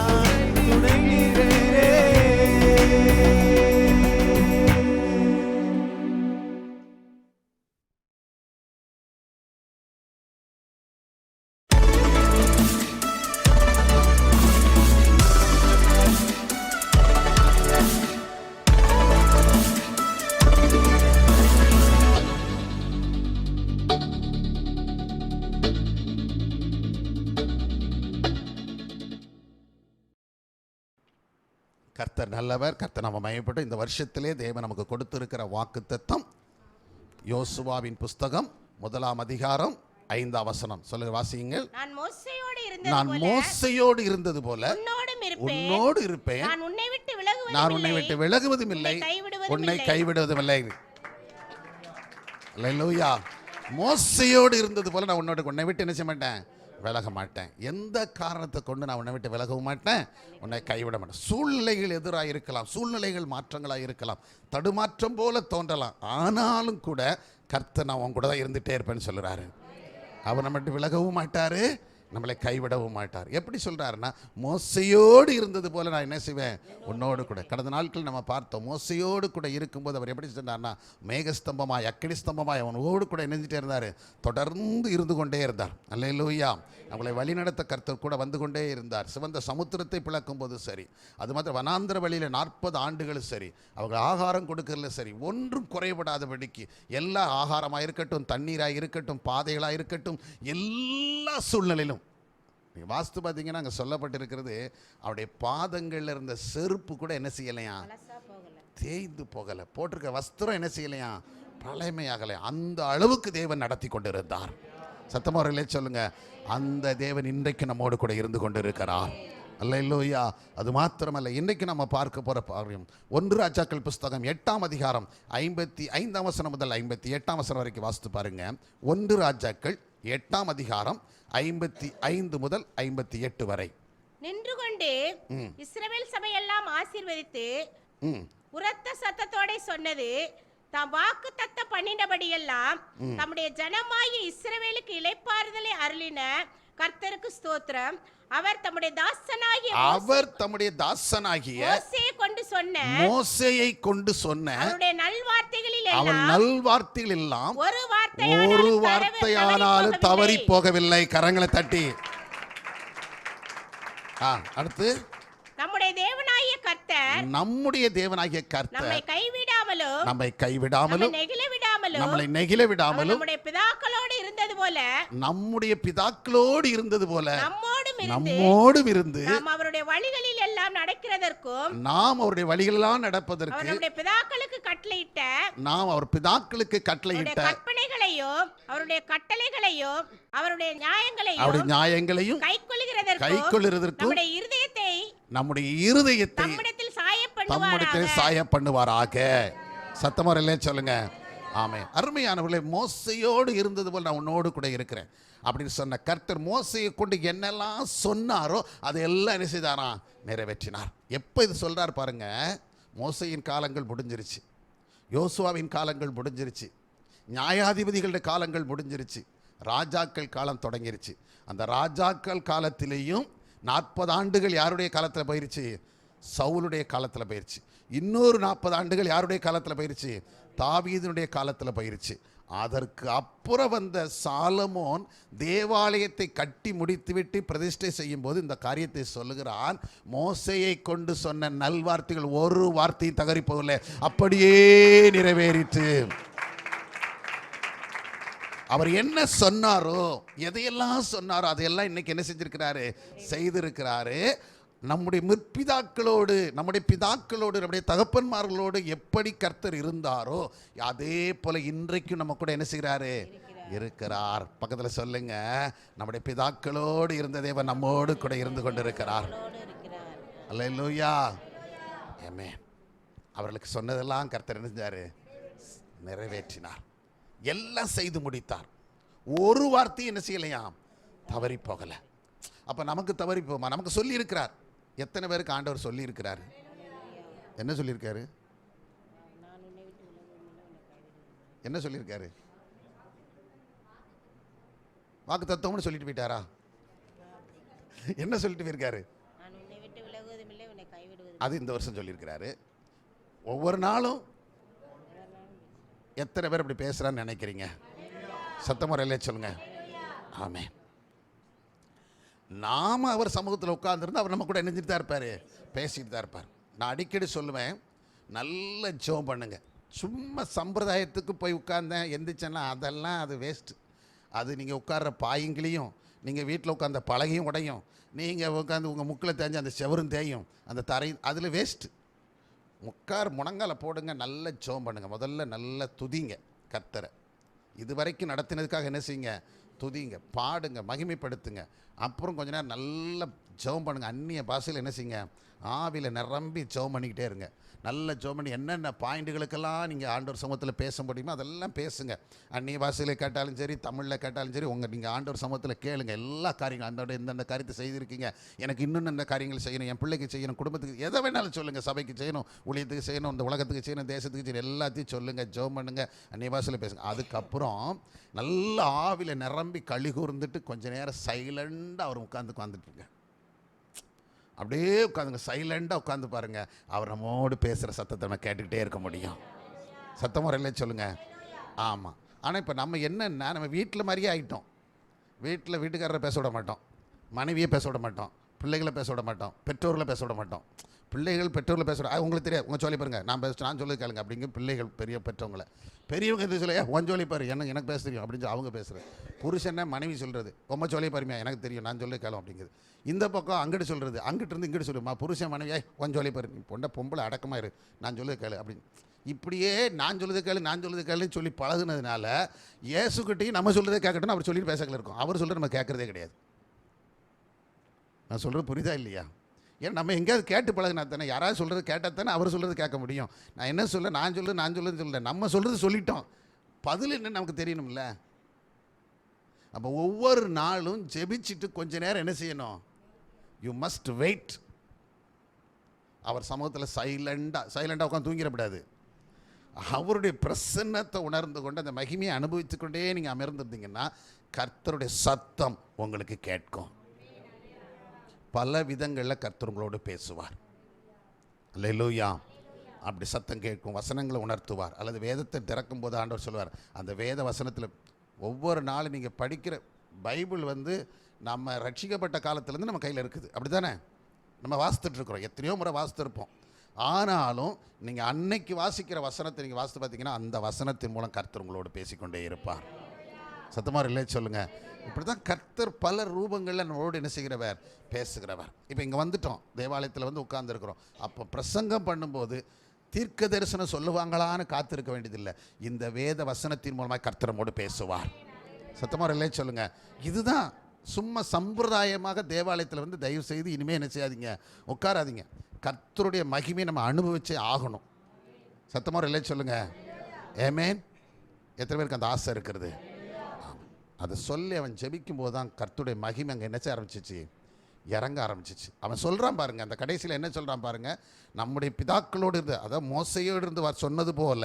S2: துணை நிற்கிறேன்.
S3: கர்த்தர் நல்லவர். கர்த்தர் நம்ம மயப்பட்டு இந்த வருஷத்திலே தேவன் நமக்கு கொடுத்திருக்கிற வாக்குத்தத்தம் யோசுவாவின் புஸ்தகம் 1ஆம் அதிகாரம் 5ஆம் வசனம். சொல்லுங்க, வாசியுங்கள்.
S4: நான்
S3: நான் மோசையோடு இருந்தது போல உன்னோடு இருப்பேன். நான் உன்னை விட்டு விலகுவதும் இல்லை, உன்னை கைவிடுவதும் இல்லை. அல்லேலூயா. மோசையோடு இருந்தது போல நான் உன்னை விட்டு என்ன செய்ய மாட்டேன், விலக மாட்டேன். எந்த காரணத்தை கொண்டு நான் உன்னை விட்டு விலகவும் மாட்டேன், உன்னை கைவிட மாட்டேன். சூழ்நிலைகள் எதிராக இருக்கலாம், சூழ்நிலைகள் மாற்றங்களாக இருக்கலாம், தடுமாற்றம் போல தோன்றலாம். ஆனாலும் கூட கர்த்தர் நான் உன் கூட தான் இருந்துகிட்டே இருப்பேன்னு சொல்கிறாரு. அவர் நம்ம விட்டு விலகவும் மாட்டார், நம்மளை கைவிடவும் மாட்டார். எப்படி சொல்கிறாருன்னா, மோசையோடு இருந்தது போல் நான் என்ன செய்வேன், உன்னோடு கூட. கடந்த நாட்கள் நம்ம பார்த்தோம், மோசையோடு கூட இருக்கும்போது அவர் எப்படி சொன்னார்னா, மேகஸ்தம்பமாய் அக்கினி ஸ்தம்பமாய் அவனோடு கூட இணைஞ்சிட்டே இருந்தார், தொடர்ந்து இருந்து கொண்டே இருந்தார். அல்லேலூயா. அவங்களை வழிநடத்த கர்த்தர் கூட வந்து கொண்டே இருந்தார். சிவந்த சமுத்திரத்தை பிளக்கும் போது சரி, அது மாத்திரம் வனாந்திர வழியில் 40 ஆண்டுகளும் சரி, அவங்க ஆகாரம் கொடுக்கறதுல சரி, ஒன்றும் குறைபடாதபடிக்கு எல்லா ஆகாரமாக இருக்கட்டும், தண்ணீராக இருக்கட்டும், பாதைகளாக இருக்கட்டும், எல்லா சூழ்நிலையிலும் நீங்கள் வாஸ்து பார்த்தீங்கன்னா அங்கே சொல்லப்பட்டிருக்கிறது, அவருடைய பாதங்களில் இருந்த செருப்பு கூட என்ன செய்யலையா, தேய்ந்து போகலை. போட்டிருக்க வஸ்திரம் என்ன செய்யலையா, பழமையாகலை. அந்த அளவுக்கு தேவன் நடத்தி கொண்டிருந்தார். சத்தமாரிலே சொல்லுங்க, அந்த தேவன் இன்றைக்கு நம்மோடு கூட இருந்து கொண்டு இருக்கிறார். அல்லேலூயா. அது மாத்திரமல்ல, இன்றைக்கு நம்ம பார்க்க போகிற காரியம் 1 ராஜாக்கள் புஸ்தகம் 8ஆம் அதிகாரம் 55ஆம் வசனம் முதல் 58ஆம் வசனம் வரைக்கும் வாசித்து பாருங்க. 1 ராஜாக்கள் 8ஆம் அதிகாரம் 55 முதல் 58 வரை.
S4: நின்று கொண்டு இஸ்ரவேல் சபையெல்லாம் ஆசீர்வதித்து உரத்த சத்தத்தோட சொன்னது, தாம் வாக்கு தத்த பண்ணினபடியெல்லாம் தம்முடைய ஜனமாகிய இஸ்ரவேலுக்கு இளைப்பாறுதலை அருளின கர்த்தருக்கு ஸ்தோத்திரம். அவர் தம்முடைய தாசனாகிய
S3: மோசேயை கொண்டு சொன்ன
S4: அவருடைய நல்வார்த்தைகளில்
S3: எல்லாம் ஒரு வார்த்தையானாலும் தவறி போகவில்லை. கரங்களை தட்டி. அடுத்து, நம்முடைய தேவனாகிய கர்த்தர் நம்மை கைவிடாமலும் நம்மளை நெகிழ விடாமலும் நம்முடைய பிதாக்களோடு இருந்தது போல நம்மோடும் இருந்து நாம் அவருடைய வழிகளில் எல்லாம் நடப்பதற்கு நாம் அவர் பிதாக்களுக்கு கட்டளையிட்ட அவருடைய கட்டளைகளையும் அவருடைய நியாயங்களையும் கைக்கொள்ளுகிறதற்கு நம்முடைய இருதயத்தை தம்மிடத்தில் சாய பண்ணுவாராக. சத்தமரிலே சொல்லுங்க. ஆமென். அருமையானவர்களே, மோசையோடு இருந்தது போல் நான் உன்னோடு கூட இருக்கிறேன் அப்படின்னு சொன்ன கர்த்தர் மோசையை கொண்டு என்னெல்லாம் சொன்னாரோ அதையெல்லாம் என்ன செய்தாரா, நிறைவேற்றினார். எப்போ இது சொல்றார் பாருங்க. மோசையின் காலங்கள் முடிஞ்சிருச்சு, யோசுவாவின் காலங்கள் முடிஞ்சிருச்சு, நியாயாதிபதிகளுடைய காலங்கள் முடிஞ்சிருச்சு, ராஜாக்கள் காலம் தொடங்கிருச்சு. அந்த ராஜாக்கள் காலத்திலேயும் 40 ஆண்டுகள் யாருடைய காலத்தில் போயிருச்சு? சவுலுடைய காலத்தில் போயிருச்சு. இன்னொரு 40 ஆண்டுகள் யாருடைய காலத்தில் போயிருச்சு? தாவீதுடைய காலத்தில் போயிருச்சு. அதற்கு அப்புறம் வந்த சாலமோன் தேவாலயத்தை கட்டி முடித்துவிட்டு பிரதிஷ்டை செய்யும் போது இந்த காரியத்தை சொல்லுகிறான், மோசையை கொண்டு சொன்ன நல்வார்த்தைகள் ஒரு வார்த்தையும் தகரிப்பதில்லை, அப்படியே நிறைவேறிற்று. அவர் என்ன சொன்னாரோ, எதையெல்லாம் சொன்னாரோ அதையெல்லாம் இன்னைக்கு என்ன செஞ்சிருக்கிறாரு? செய்திருக்கிறாரு. நம்முடைய முற்பிதாக்களோடு, நம்முடைய பிதாக்களோடு, நம்முடைய தகப்பன்மார்களோடு எப்படி கர்த்தர் இருந்தாரோ அதே போல இன்றைக்கும் நம்ம கூட என்ன செய்கிறாரு? இருக்கிறார். பக்கத்தில் சொல்லுங்க, நம்முடைய பிதாக்களோடு இருந்த தேவன் நம்மோடு கூட இருந்து கொண்டிருக்கிறார். அல்லேலூயா, ஆமென். அவர்களுக்கு சொன்னதெல்லாம் கர்த்தர் என்ன செஞ்சாரு? நிறைவேற்றினார். எல்லாம் செய்து முடித்தார். ஒரு வார்த்தை என்ன செய்யலையாம்? தவறி போகல. அப்ப நமக்கு தவறி போமா? நமக்கு சொல்லி இருக்கிறார். எத்தனை பேருக்கு ஆண்டவர் சொல்லி இருக்கிறார்? என்ன சொல்லியிருக்காரு? என்ன சொல்லியிருக்காரு? வாக்கு தத்துவம்னு சொல்லிட்டு போயிட்டாரா? என்ன சொல்லிட்டு போயிருக்காரு? அது இந்த வருஷம் சொல்லியிருக்கிறாரு. ஒவ்வொரு நாளும் எத்தனை பேர் அப்படி பேசுறான்னு நினைக்கிறீங்க? சத்தமுறையிலே சொல்லுங்க. ஆமென். நாம அவர் சமூகத்தில் உட்கார்ந்துருந்து அவர் நம்ம கூட நினைஞ்சிட்டு தான் இருப்பார், பேசிட்டு தான் இருப்பார். நான் அடிக்கடி சொல்லுவேன், நல்ல ஜெபம் பண்ணுங்க. சும்மா சம்பிரதாயத்துக்கு போய் உட்கார்ந்தேன் எந்திரிச்சேன்னா அதெல்லாம் அது வேஸ்ட்டு. அது நீங்கள் உட்கார்ற பாயங்களையும், நீங்கள் வீட்டில் உட்கார்ந்த பலகையும் உடையும், நீங்கள் உட்காந்து உங்கள் முக்கில் தேஞ்சு அந்த செவரும் தேயும், அந்த தரையும், அதில் வேஸ்ட்டு. முழங்கால போடுங்க, நல்ல ஜெபம் பண்ணுங்க. முதல்ல நல்ல துதிங்க கர்த்தரை. இது வரைக்கும் நடத்தினதுக்காக என்ன செய்யுங்க? துதிங்க, பாடுங்க, மகிமைப்படுத்துங்க. அப்புறம் கொஞ்ச நேரம் நல்ல ஜெபம் பண்ணுங்க. அந்நிய பாஷையில் என்ன செய்யுங்க? ஆவியில் நிரம்பி ஜெபம் பண்ணிக்கிட்டே இருங்க. நல்ல ஜெபம் பண்ணி என்னென்ன பாயிண்ட்டுகளுக்கெல்லாம் நீங்கள் ஆண்டவர் சமூகத்தில் பேச முடியுமோ அதெல்லாம் பேசுங்க. அந்நிய பாஷையில் கேட்டாலும் சரி, தமிழில் கேட்டாலும் சரி, நீங்கள் ஆண்டவர் சமூகத்தில் கேளுங்க. எல்லா காரியங்களும் அந்தோட இந்தந்த காரியத்தை செய்திருக்கீங்க, எனக்கு இன்னும் இந்த காரியங்கள் செய்யணும், என் பிள்ளைக்கு செய்யணும், குடும்பத்துக்கு எதை வேணாலும் சொல்லுங்கள். சபைக்கு செய்யணும், ஊழியத்துக்கு செய்யணும், இந்த உலகத்துக்கு செய்யணும், தேசத்துக்கு செய்யணும், எல்லாத்தையும் சொல்லுங்கள், ஜெபம் பண்ணுங்க, அந்நிய பாஷையில் பேசுங்க. அதுக்கப்புறம் நல்ல ஆவியில் நிரம்பி கழிகூர்ந்துட்டு கொஞ்ச நேரம் சைலண்டாக அவர் உட்காந்துருங்க. அப்படியே உட்காந்துங்க, சைலண்டாக உட்காந்து பாருங்க. அவர் நம்மோடு பேசுகிற சத்தத்தை நம்ம கேட்டுக்கிட்டே இருக்க முடியும். சத்த முறையில் சொல்லுங்கள். ஆமாம். ஆனால் இப்போ நம்ம என்னென்னா, நம்ம வீட்டில் மாதிரியே ஆகிட்டோம். வீட்டுக்காரரை பேச விட மாட்டோம், மனைவியை பேச விட மாட்டோம், பிள்ளைகளை பேச விட மாட்டோம், பெற்றோர்களை பேச விட மாட்டோம். பிள்ளைகள் பெற்றோர்களை பேச விட, உங்களுக்கு தெரியாது, உங்கள் சொல்லி பாருங்க, நான் சொல்லி கேளுங்க அப்படிங்க. பிள்ளைகள் பெரிய பெற்றவங்களை, பெரியவங்க எது சொல்ல, உன் சொல்லி பாரு, எனக்கு பேச தெரியும் அப்படின்னு அவங்க பேசுகிறேன். புருஷனை மனைவி சொல்கிறது, உங்கள் சொல்லி பாருமையா, எனக்கு தெரியும், நான் சொல்லி கேளும் அப்படிங்கிறது. இந்த பக்கம் அங்கிட்டு சொல்கிறது, அங்கிட்டு இருந்து இங்கிட்டு சொல்லுமா, புருஷன் மனைவியா கொஞ்சம் சொல்லி பாரு, பொம்பளை அடக்கமாக இரு, நான் சொல்லுது கேளு அப்படின்னு. இப்படியே நான் சொல்லுது கேளுன்னு சொல்லி பழகுனதுனால இயேசுக்கிட்டையும் நம்ம சொல்கிறதே கேட்கட்டும் அவர் சொல்லிட்டு பேசக்கல இருக்கும். அவர் சொல்கிறது நம்ம கேட்குறதே கிடையாது. நான் சொல்கிறது புரியுதா இல்லையா? ஏன்னா நம்ம எங்கேயாவது கேட்டு பழகினா தானே, யாராவது சொல்கிறது கேட்டால் தானே அவர் சொல்கிறது கேட்க முடியும். நான் என்ன சொல்ல, நான் சொல்லுறது நம்ம சொல்கிறது சொல்லிட்டோம், பதில் என்ன நமக்கு தெரியணும்ல. அப்போ ஒவ்வொரு நாளும் ஜெபிச்சுட்டு கொஞ்ச நேரம் என்ன செய்யணும்? You must wait. அவர் சமூகத்தில் சைலண்டாக உட்காந்து தூங்கிடக்கூடாது. அவருடைய பிரசன்னத்தை உணர்ந்து கொண்டு அந்த மகிமையை அனுபவித்து கொண்டே நீங்கள் அமர்ந்திருந்தீங்கன்னா கர்த்தருடைய சத்தம் உங்களுக்கு கேட்கும். பல விதங்களில் கர்த்தர் உங்களோடு பேசுவார். அல்லேலூயா. அப்படி சத்தம் கேட்கும், வசனங்களை உணர்த்துவார். அல்லது வேதத்தை திறக்கும் போது ஆண்டவர் சொல்லுவார், அந்த வேத வசனத்தில் ஒவ்வொரு நாளும் நீங்கள் படிக்கிற பைபிள் நம்ம ரட்சிக்கப்பட்ட காலத்துலேருந்து நம்ம கையில் இருக்குது, அப்படி தானே? நம்ம வாசித்துட்ருக்குறோம், எத்தனையோ முறை வாசித்துருப்போம். ஆனாலும் நீங்கள் அன்னைக்கு வாசிக்கிற வசனத்தை நீங்கள் வாசித்து பார்த்தீங்கன்னா அந்த வசனத்தின் மூலம் கர்த்தர் உங்களோடு பேசிக்கொண்டே இருப்பார். சத்தமாக இல்லை சொல்லுங்கள். இப்படி தான் கர்த்தர் பல ரூபங்களில் நம்மளோடு என்ன செய்கிறவர்? பேசுகிறவர். இப்போ இங்கே வந்துட்டோம், தேவாலயத்தில் உட்கார்ந்துருக்குறோம். அப்போ பிரசங்கம் பண்ணும்போது தீர்க்க தரிசனம் சொல்லுவாங்களான்னு காத்திருக்க வேண்டியதில்லை. இந்த வேத வசனத்தின் மூலமாக கர்த்தர் நம்மோடு பேசுவார். சத்தமாக இல்லை சொல்லுங்கள். இதுதான் சும்மா சம்பிரதாயமாக தேவாலயத்தில் தயவு செய்து இனிமேல் என்ன செய்யாதீங்க, உட்காராதீங்க. கர்த்தருடைய மகிமையை நம்ம அனுபவிச்சே ஆகணும். சத்தமாக இல்லை சொல்லுங்கள். ஆமென். எத்தனை பேருக்கு அந்த ஆசை இருக்கிறது? அதை சொல்லி அவன் ஜெபிக்கும் போது தான் கர்த்தருடைய மகிமை அங்கே என்ன செய்ய ஆரம்பிச்சிச்சு? இறங்க ஆரம்பிச்சிச்சு. அவன் சொல்கிறான் பாருங்க, அந்த கடைசியில் என்ன சொல்கிறான் பாருங்க, நம்முடைய பிதாக்களோடு இருந்து, அதாவது மோசையோடு இருந்து சொன்னது போல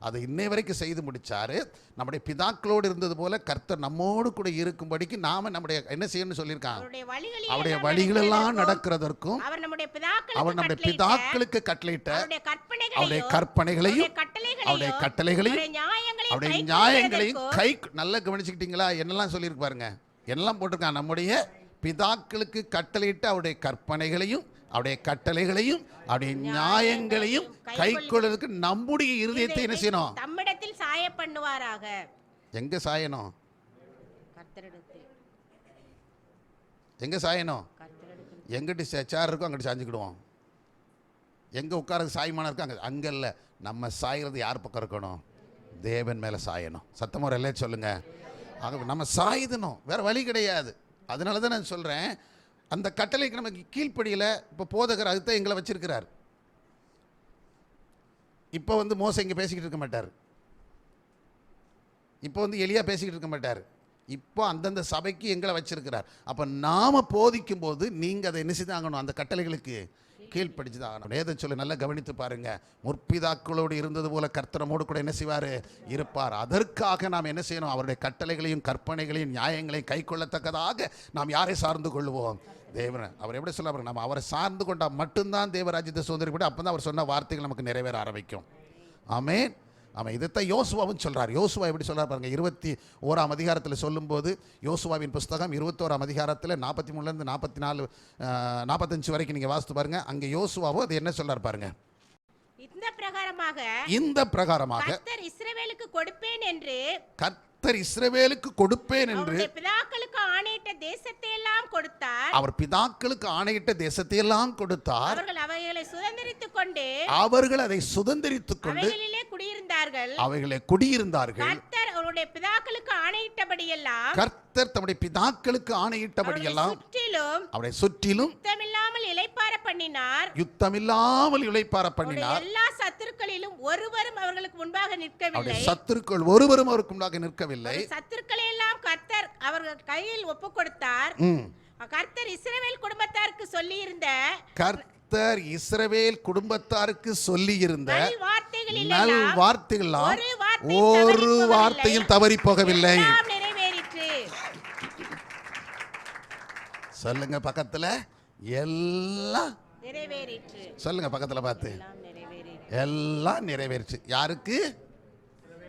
S3: அதை இன்னை வரைக்கும் செய்து முடிச்சாரு. நம்முடைய பிதாக்களோடு இருந்தது போல கர்த்தர் நம்மோடு கூட இருக்கும்படிக்கு நாம நம்முடைய என்ன செய்யணும்னு சொல்லியிருக்காங்க. அவருடைய வழிகளெல்லாம் நடக்கிறதற்கும்
S4: அவர் நம்முடைய
S3: பிதாக்களுக்கு கட்டளையிட்ட அவருடைய கற்பனைகளையும் அவருடைய கட்டளைகளையும் அவருடைய நியாயங்களையும் கை நல்லா கவனிச்சுக்கிட்டீங்களா? என்னெல்லாம் சொல்லியிருக்கு பாருங்க, என்னெல்லாம் போட்டிருக்காங்க. நம்முடைய பிதாக்களுக்கு கட்டளையிட்ட அவருடைய கற்பனைகளையும் அவருடைய கட்டளைகளையும் அவருடைய நியாயங்களையும் கை கொள்வதற்கு நம்முடைய இருதயத்தை என்ன செய்யணும்?
S4: தம்மிடத்தில் சாய பண்ணுவாராக.
S3: எங்க சாயணும்? எங்க சாயணும்? எங்கிட்ட சேர் இருக்கும் அங்கிட்டு சாஞ்சுக்கிடுவோம். எங்க உட்கார சாயமான இருக்கும் அங்க அங்கல்ல. நம்ம சாயறது யார் பக்கம் இருக்கணும்? தேவன் மேல சாயணும். சத்தமா ஒரு எல்லாம் சொல்லுங்க. நம்ம சாயுதணும், வேற வழி கிடையாது. அதனால தான் நான் சொல்றேன், அந்த கட்டளைக்கு நமக்கு கீழ்ப்படியில. இப்போ போதகர் அதுதான் எங்களை வச்சிருக்கிறார். இப்போ மோசே இங்கே பேசிக்கிட்டு இருக்க மாட்டார். இப்போ எலியா பேசிக்கிட்டு இருக்க மாட்டார். இப்போ அந்தந்த சபைக்கு எங்களை வச்சிருக்கிறார். அப்போ நாம போதிக்கும் போது நீங்கள் அதை என்ன செய்தாகணும்? அந்த கட்டளைகளுக்கு கீழ்ப்படிச்சு தான் ஆகணும். வேதம் சொல்லி நல்லா கவனித்து பாருங்க. முற்பிதாக்களோடு இருந்தது போல கர்த்தரமோடு கூட என்ன செய்வார்? இருப்பார். அதற்காக நாம் என்ன செய்யணும்? அவருடைய கட்டளைகளையும் கற்பனைகளையும் நியாயங்களையும் கை கொள்ளத்தக்கதாக நாம் யாரை சார்ந்து கொள்வோம்? தேவனை. அவர் எப்படி சொல்ல பாருங்க, நம்ம அவரை சார்ந்து கொண்டால் மட்டும்தான் தேவராஜ்யத்தை சுதந்திரப்படி அப்போ தான் அவர் சொன்ன வார்த்தைகள் நமக்கு நிறைவேற ஆரம்பிக்கும். ஆமென். அவன் இதைத்தான் யோசுவாவும் சொல்கிறார். யோசுவா எப்படி சொல்கிறார் பாருங்க, 21ஆம் அதிகாரத்தில் சொல்லும்போது, யோசுவாவின் புஸ்தகம் 21ஆம் அதிகாரத்தில் 43லேருந்து 44 45 வரைக்கும் நீங்கள் வாசித்து பாருங்க. அங்கே யோசுவாவோ அது என்ன சொல்றார் பாருங்க. இந்த பிரகாரமாக
S4: கர்த்தர் இஸ்ரவேலுக்கு கொடுப்பேன் என்று
S3: கர்த்தர் இஸ்ரவேலுக்கு கொடுப்பேன் என்று
S4: பிதாக்களுக்கு ஆணையிட்ட தேசத்தை எல்லாம் கொடுத்தார்.
S3: அவர் பிதாக்களுக்கு ஆணையிட்ட தேசத்தை எல்லாம் கொடுத்தார்.
S4: அவர்கள் அவைகளை சுதந்தரித்துக் கொண்டு
S3: அவர்கள் அதை சுதந்தரித்துக் கொண்டு அவைகளை குடியிருந்தார்கள்.
S4: கர்த்தர் அவருடைய பிதாக்களுக்கு ஆணையிட்டபடியெல்லாம்
S3: கர்த்தர் தம்முடைய பிதாக்களுக்கு ஆணையிட்டபடியெல்லாம் அவரை சுற்றிலும் யுத்தமில்லாமல் இளைப்பாற பண்ணினார்.
S4: எல்லா சத்துருக்களிலும் ஒருவரும் அவர்களுக்கு முன்பாக நிற்கவில்லை.
S3: சத்துருக்கள் ஒருவரும் அவருக்கு முன்பாக நிற்கவில்லை.
S4: சத்துருக்களை எல்லாம் கர்த்தர் அவர்கள் கையில் ஒப்பு கொடுத்தார். கர்த்தர் இஸ்ரவேல் குடும்பத்தாருக்கு சொல்லியிருந்த
S3: கர்த்தர் இஸ்ரவேல் குடும்பத்தாருக்கு சொல்லியிருந்த நல் வார்த்தைகள் ஒரு வார்த்தையும் தவறி போகவில்லை. சொல்லுங்க பக்கத்துல, எல்லாம்
S4: நிறைவேறிற்று.
S3: சொல்லுங்க பக்கத்துல பார்த்து, எல்லாம் நிறைவேறிச்சு. யாருக்கு?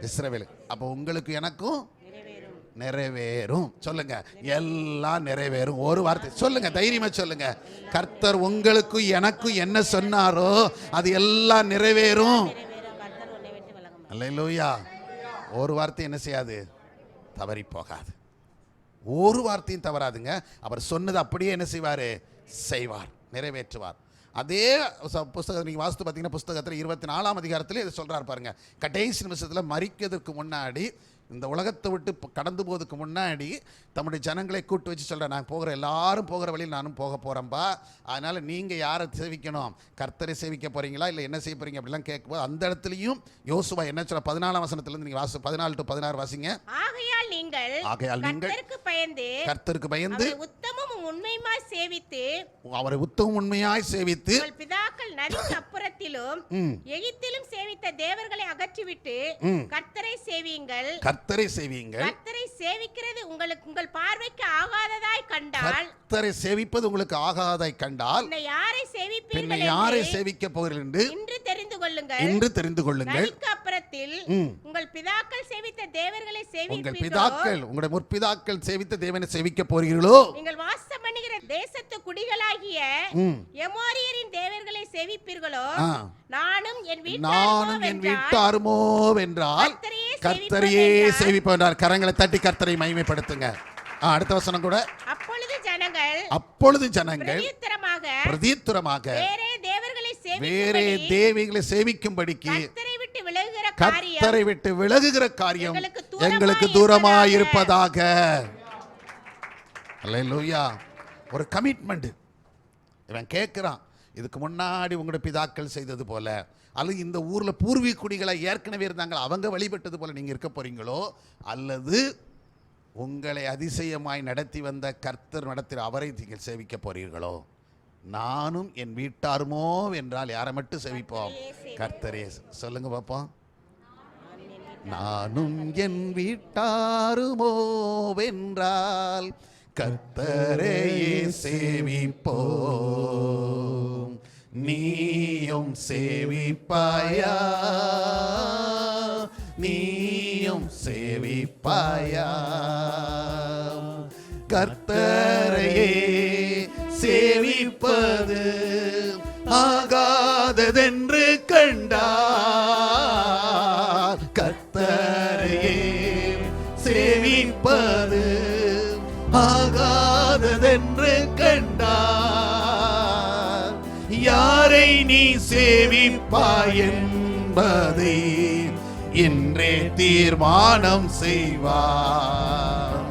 S3: இஸ்ரவேலுக்கு. அப்போ உங்களுக்கு எனக்கும் நிறைவேறும். சொல்லுங்க, எல்லாம் நிறைவேறும். ஒரு வார்த்தை சொல்லுங்க, தைரியமா சொல்லுங்க. கர்த்தர் உங்களுக்கு எனக்கும் என்ன சொன்னாரோ அது எல்லாம் நிறைவேறும். அல்லேலூயா. ஒரு வார்த்தை என்ன செய்யாது? தவறி போகாது. ஒரு வார்த்தையும் தவறாதுங்க. அவர் சொன்னது அப்படியே என்ன செய்வாரு? செய்வார், நிறைவேற்றுவார். அதே புஸ்தகத்தை நீங்கள் வாசித்து பார்த்தீங்கன்னா, புஸ்தகத்தில் 24ஆம் அதிகாரத்தில் இதை சொல்கிறார் பாருங்க. கடைசி நிமிஷத்தில் மரிக்கிறதுக்கு முன்னாடி, இந்த உலகத்தை விட்டு கடந்து போவதுக்கு முன்னாடி தம்முடைய ஜனங்களை கூட்டு வச்சு சொல்கிறேன், நான் போகிற எல்லாரும் போகிற வழியில் நானும் போக போகிறேன்பா. அதனால் நீங்கள் யாரை சேவிக்கணும்? கர்த்தரை சேவிக்க போகிறீங்களா இல்லை என்ன செய்ய போகிறீங்க அப்படிலாம் கேட்கும்போது அந்த இடத்துலையும் யோசுவா என்ன சொல்ல, 14ஆம் வசனத்திலிருந்து நீங்கள் 14 to 16 வாசிங்க.
S4: ஆகையால் நீங்கள் கர்த்தருக்கு பயந்து உத்தமமும் உண்மையுமாய் சேவித்து
S3: அவரை உத்தமம் உண்மையாய் சேவித்து
S4: பிதாக்கள் நதிக்கு அப்புறத்திலும் எகிப்திலும் சேவித்த தேவர்களை அகற்றிவிட்டு கர்த்தரை சேவியுங்கள்.
S3: கர்த்தரை சேவியுங்கள்.
S4: கர்த்தரை சேவிக்கிறது உங்களுக்கு உங்கள் பார்வைக்கு ஆகாததாய் கண்டால்,
S3: கர்த்தரை சேவிப்பது உங்களுக்கு ஆகாததாய் கண்டால்
S4: யாரை சேவிப்பீர்கள்?
S3: யாரை சேவிக்க போகிறீர்கள் என்று
S4: இன்று தெரிந்து கொள்ளுங்கள்.
S3: இன்று தெரிந்து கொள்ளுங்கள்.
S4: நதிக்கு அப்புறத்தில் உங்கள் பிதாக்கள் சேவித்த தேவர்களை சேவிப்பீர்களோ,
S3: உங்கள் பிதாக்கள் உங்களுடைய முற்பிதாக்கள் சேவித்த தேவனை சேவிக்க போகிறீர்களோ,
S4: நீங்கள் வாசம் பண்ணுகிற தேசத்து குடிகளாகிய எமோரியரின் தேவர்களை சேவிப்பீர்களோ, நானும் என் வீட்டாருமோ
S3: என்றால் கர்த்தரையே சேவிப்போம் என்றார். கரங்களை தட்டி கர்த்தரை மகிமைப்படுத்துங்க. அடுத்த வசனம் கூட, அப்பொழுது ஜனங்கள் பிரதியுத்தரமாக வேறே தேவர்களை சேவிக்கும்படிக்கு கர்த்தரை விட்டு விலகுகிற காரியம் எங்களுக்கு தூரமாயிருப்பதாக. அல்லேலூயா. ஒரு கமிட்மெண்ட். இவன் கேட்கிறான், இதுக்கு முன்னாடி உங்களுடைய பிதாக்கள் செய்தது போல, அல்லது இந்த ஊர்ல பூர்வீக குடிகளை ஏற்கனவே இருந்தாங்க அவங்க வழிபட்டது போல நீங்க இருக்க போறீங்களோ, அல்லது உங்களை அதிசயமாய் நடத்தி வந்த கர்த்தர் நடத்திற அவரை நீங்கள் சேவிக்க போறீர்களோ? நானும் என் வீட்டாருமோ என்றால் யாரை மட்டும் சேவிப்போம்? கர்த்தரே. சொல்லுங்க பாப்போம். நானும் என் வீட்டாருமோ வென்றால் கர்த்தரையே சேவிப்போம். நீயும் சேவிப்பாயா, நீயும் சேவிப்பாயா, கர்த்தரையே சேவிப்பது ஆகாததென்று கண்டார். கர்த்தரையே சேவிப்பது ஆகாததென்று கண்டார். யாரை நீ சேவிப்பாய் என்பதை இன்றே தீர்மானம் செய்வார்.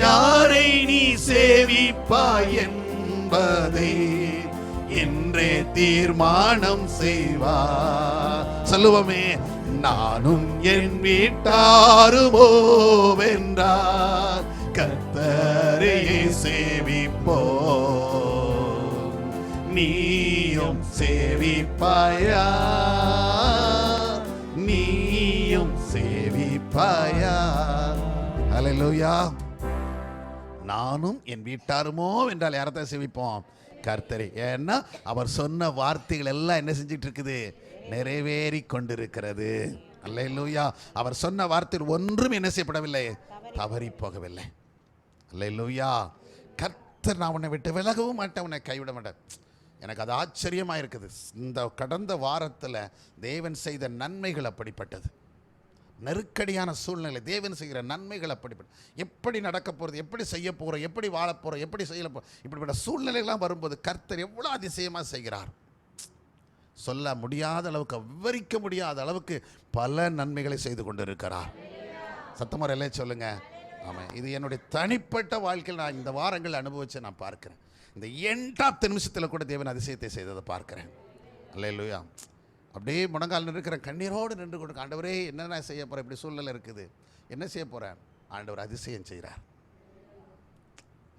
S3: யாரை நீ சேவிப்பாய் என்பதை இன்றே தீர்மானம் செய்வார். சொல்லுவோமே, நானும் என் வீட்டாருமோ வென்றார் கர்த்தரையே சேவிப்போம். நீயும் சேவிப்பாயா, நீயும் சேவிப்பாயா. ஹல்லேலூயா. நானும் என் வீட்டாருமோ என்றால் யாரத்தை சேவிப்போம்? கர்த்தரை. ஏன்னா அவர் சொன்ன வார்த்தைகள் எல்லாம் என்ன செஞ்சிட்டு இருக்குது? நிறைவேறி கொண்டிருக்கிறது. அல்லேலூயா. அவர் சொன்ன வார்த்தைகள் ஒன்றும் என்ன செய்யப்படவில்லை? தவறி போகவில்லை. அல்லேலூயா. கர்த்தர் நான் உன்னை விட்டு விலகவும் மாட்டேன், உன்னை கைவிட மாட்டேன். எனக்கு அது ஆச்சரியமாக இருக்குது. இந்த கடந்த வாரத்தில் தேவன் செய்த நன்மைகள் அப்படிப்பட்டது. நெருக்கடியான சூழ்நிலை, தேவன் செய்கிற நன்மைகள் அப்படிப்பட்ட, எப்படி நடக்க போகிறது, எப்படி செய்ய போகிறோம், எப்படி வாழ போகிறோம், எப்படி செய்ய போகிறோம், இப்படிப்பட்ட சூழ்நிலைகள்லாம் வரும்போது கர்த்தர் எவ்வளோ அதிசயமாக செய்கிறார். சொல்ல முடியாத அளவுக்கு, விவரிக்க முடியாத அளவுக்கு பல நன்மைகளை செய்து கொண்டு இருக்கிறார். சத்தமாக எல்லாம் சொல்லுங்க. ஆமாம். இது என்னுடைய தனிப்பட்ட வாழ்க்கையில் நான் இந்த வாரங்கள் அனுபவித்து நான் பார்க்கிறேன். இந்த எண்ட் ஆஃப் நிமிஷத்தில் கூட தேவன் அதிசயத்தை செய்ததை பார்க்கிறேன். அல்லேலூயா. அப்படியே முழங்கால் நிற்கிறேன், கண்ணீரோடு நின்று கொடுக்க, ஆண்டவரே என்னென்ன செய்ய போகிறேன், இப்படி சூழ்நிலை இருக்குது, என்ன செய்ய போகிறேன்? ஆண்டவர் அதிசயம் செய்கிறார்.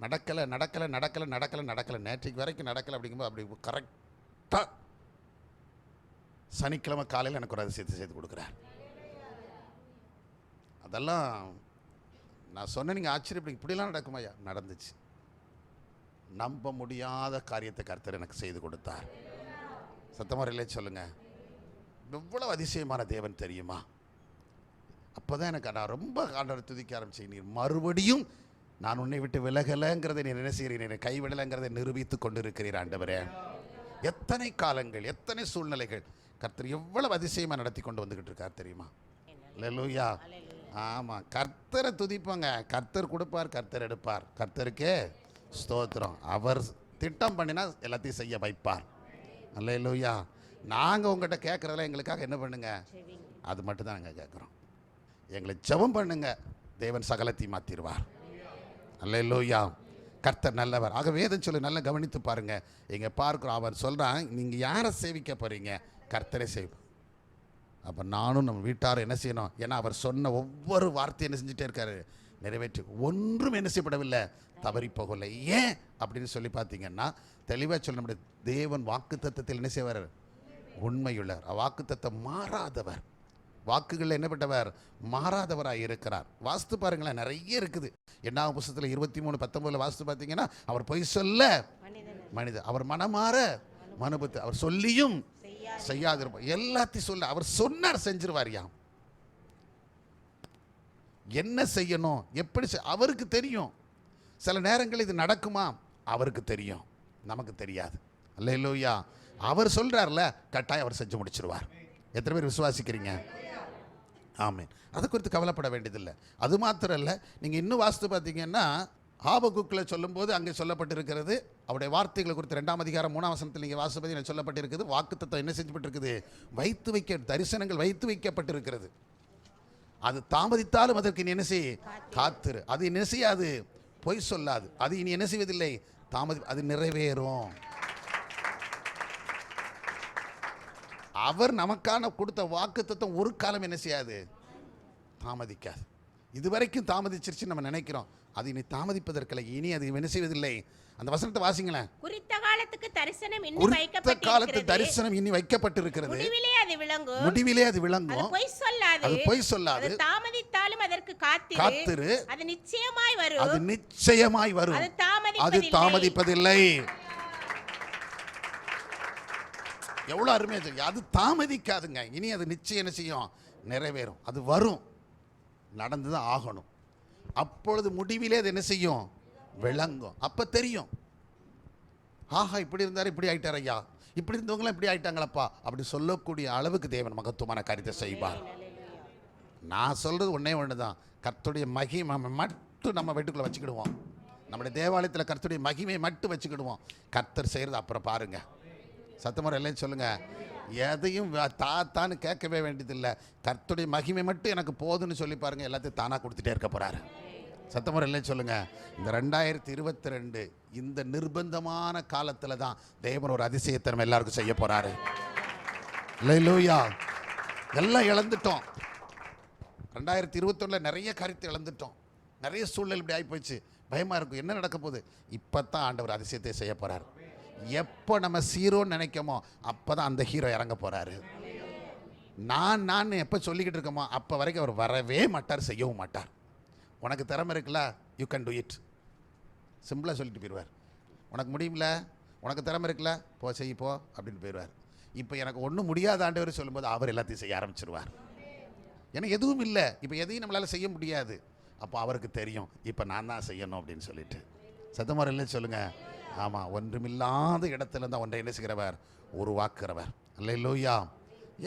S3: நடக்கலை நடக்கலை நடக்கலை நடக்கலை நடக்கலை, நேற்றைக்கு வரைக்கும் நடக்கலை. அப்படிங்கும்போது அப்படி கரெக்டாக சனிக்கிழமை காலையில் எனக்கு ஒரு அதிசயத்தை செய்து கொடுக்குறார். அதெல்லாம் நான் சொன்னேன், நீங்கள் ஆச்சரியப்படி, இப்படிலாம் நடக்குமாயா? நடந்துச்சு. நம்ப முடியாத காரியத்தை கர்த்தர் எனக்கு செய்து கொடுத்தார். சத்தமுறையிலே சொல்லுங்க. எவ்வளவு அதிசயமான தேவன் தெரியுமா? அப்போதான் எனக்கு நான் ரொம்ப ஆண்டவரை துதிக்க ஆரம்பிச்சேன். நீர் மறுபடியும் நான் உன்னை விட்டு விலகலைங்கிறதை நீ என்ன செய்கிறீர், என்னை கைவிடலைங்கிறதை நிரூபித்து கொண்டிருக்கிறீர் ஆண்டவரே. எத்தனை காலங்கள், எத்தனை சூழ்நிலைகள் கர்த்தர் எவ்வளவு அதிசயமாக நடத்தி கொண்டு வந்துக்கிட்டு இருக்கார் தெரியுமா? அல்லேலூயா. ஆமாம். கர்த்தரை துதிப்பாங்க. கர்த்தர் கொடுப்பார், கர்த்தர் எடுப்பார். கர்த்தருக்கே ஸ்தோத்திரம். அவர் திட்டம் பண்ணினா எல்லாத்தையும் செய்ய வைப்பார். அல்லேலூயா. நாங்கள் உங்கள்கிட்ட கேட்குறதெல்லாம் எங்களுக்காக என்ன பண்ணுங்க, அது மட்டும்தான் நாங்கள் கேட்குறோம். எங்களை ஜெபம் பண்ணுங்க, தேவன் சகலத்தையும் மாற்றிடுவார். அல்லேலூயா. கர்த்தர் நல்லவர். ஆக வேதம் சொல்லி நல்லா கவனித்து பாருங்க. இங்கே பார்க்குறோம், அவர் சொல்கிறான், நீங்கள் யாரை சேவிக்க போகிறீங்க? கர்த்தரை சேவி. அப்போ நானும் நம்ம வீட்டாரும் என்ன செய்யணும்? ஏன்னா அவர் சொன்ன ஒவ்வொரு வார்த்தையும் என்ன செஞ்சுட்டே இருக்காரு, நிறைவேற்றி. ஒன்றும் என்ன செய்யப்படவில்லை, தவறி போகலை. ஏன் அப்படின்னு சொல்லி பார்த்தீங்கன்னா, தெளிவாக சொல்ல, நம்முடைய தேவன் வாக்குத்தத்தத்தில் என்ன செய்வார்? உண்மையுள்ளவர். வாக்குத்தத்தம் மாறாதவர். வாக்குகளில் என்னப்பட்டவர்? மாறாதவராக இருக்கிறார். வாஸ்து பாருங்களேன், நிறைய இருக்குது. 8ஆம் புத்தகத்தில் 23:19 வாஸ்து பார்த்தீங்கன்னா, அவர் பொய் சொல்ல மனிதர், அவர் மனமாற மனுபத்து, அவர் சொல்லியும் செய்யாதிருப்பார். எல்லாத்தையும் சொல்ல அவர் சொன்னார், செஞ்சிருவாரியா. என்ன செய்யணும், எப்படி அவருக்கு தெரியும். சில நேரங்கள் இது நடக்குமா, அவருக்கு தெரியும், நமக்கு தெரியாது. அல்லேலூயா. அவர் சொல்றார்ல, கட்டாயம் அவர் செஞ்சு முடிச்சிருவார். எத்தனை பேர் விசுவாசிக்கிறீங்க? ஆமென். அதை குறித்து கவலைப்பட வேண்டியதில்லை. அது மாத்திரம் இல்லை, நீங்கள் இன்னும் வாஸ்து பார்த்தீங்கன்னா, ஆபகுக்கில் சொல்லும்போது அங்கே சொல்லப்பட்டிருக்கிறது, அவருடைய வார்த்தைகளை குறித்து 2ஆம் அதிகாரம் 3ஆம் வசனத்தில் நீங்கள் வாசிப்பதில் சொல்லப்பட்டிருக்குது. வாக்குத்தத்தம் என்ன செஞ்சப்பட்டிருக்குது? வைத்து வைக்க, தரிசனங்கள் வைத்து வைக்கப்பட்டிருக்கிறது. அது தாமதித்தாலும் அதற்கு நீ என்ன செய்? காத்திரு. அது என்ன செய்யாது? பொய் சொல்லாது. அது இனி என்ன செய்வதில்லை, அது நிறைவேறும். அவர் நமக்கான கொடுத்த வாக்குத்தத்தம் ஒரு காலம் என்ன செய்யாது? தாமதிக்காது. இதுவரைக்கும் தாமதிச்சிருச்சு நம்ம நினைக்கிறோம். அது இனி தாமதிப்பதற்கில்லை. இனி அது என்ன செய்வதில்லை. அந்த வசனத்தை வாசிங்களேன்.
S4: குறித்த காலத்துக்கு தரிசனம் இன்னும்
S3: குறித்த
S4: வைக்கப்பட்டிருக்கிறது.
S3: காலத்து தரிசனம் இனி வைக்கப்பட்டிருக்கிறது.
S4: முடிவிலே அது விளங்கும்.
S3: முடிவிலே அது விளங்கும்.
S4: அது பொய் சொல்லாது. சொல்லாது.
S3: அது பொய் சொல்லாது.
S4: அது தாமதித்தாலும் அதற்கு காத்திரு.
S3: காத்திரு.
S4: அது நிச்சயமாய் வரும்.
S3: அது நிச்சயமாய் வரும். அது தாமதிப்பதில்லை. எவ்வளவு அருமையா சொல்லி. அது தாமதிக்காதுங்க. இனி அது நிச்சயம் என்ன செய்யும்? நிறைவேறும். அது வரும். நடந்துதான் ஆகணும். அப்பொழுது முடிவிலே அது என்ன செய்யும்? விளங்கும். அப்ப தெரியும், ஆஹா இப்படி இருந்தாரு இப்படி ஆயிட்டார் ஐயா, இப்படி இருந்தவங்களாம் இப்படி ஆயிட்டாங்களப்பா அப்படி சொல்லக்கூடிய அளவுக்கு தேவன் மகத்துவமான காரியத்தை செய்வார். நான் சொல்றது ஒன்னே ஒண்ணுதான், கர்த்தருடைய மகிமை மட்டும் நம்ம வீட்டுக்குள்ள வச்சுக்கிடுவோம். நம்முடைய தேவாலயத்தில் கர்த்தருடைய மகிமையை மட்டும் வச்சுக்கிடுவோம். கர்த்தர் செய்யறது அப்புறம் பாருங்க. சத்தமுறை எல்லாம் சொல்லுங்க. எதையும் தாத்தான்னு கேட்கவே வேண்டியதில்லை. கர்த்தருடைய மகிமை மட்டும் எனக்கு போதுன்னு சொல்லி பாருங்க, எல்லாத்தையும் தானா கொடுத்துட்டே இருக்க போறாரு. சத்தமுறை எல்லாம் சொல்லுங்க. இந்த 2022 இந்த நிர்பந்தமான காலத்துல தான் தேவன் ஒரு அதிசயத்தை நம்ம எல்லாருக்கும் செய்ய போறாரு. அல்லேலூயா. எல்லாம் இழந்துட்டோம். 2021 நிறைய காரியத்தை இழந்துட்டோம். நிறைய சூழ்நிலை இப்படி ஆகி போச்சு. பயமா இருக்கும், என்ன நடக்க போகுது? இப்பதான் ஆண்டவர் அதிசயத்தை செய்ய போறாரு. எப்போ நம்ம ஹீரோன்னு நினைக்கமோ அப்பதான் அந்த ஹீரோ இறங்க போறாரு. நான் எப்போ சொல்லிக்கிட்டு இருக்கோமோ அப்போ வரைக்கும் அவர் வரவே மாட்டார், செய்யவும் மாட்டார். உனக்கு திறமை இருக்குல்ல, யூ கேன் டூ இட். சிம்பிளாக சொல்லிட்டு போயிடுவார். உனக்கு முடியும்ல, உனக்கு திறமை இருக்குல்ல, போ செய் போ அப்படின்னு போயிடுவார். இப்போ எனக்கு ஒன்றும் முடியாத ஆண்டவர் சொல்லும்போது அவர் எல்லாத்தையும் செய்ய ஆரம்பிச்சிருவார். ஏன்னா எதுவும் இல்லை, இப்போ எதையும் நம்மளால் செய்ய முடியாது. அப்போ அவருக்கு தெரியும் இப்போ நான் தான் செய்யணும் அப்படின்னு சொல்லிட்டு. சத்தமுறையிலே சொல்லுங்கள். ஆமாம், ஒன்றுமில்லாத இடத்துல தான் ஒன்றை என்ன செய்கிறவர்? உருவாக்குறவர். அல்லேலூயா.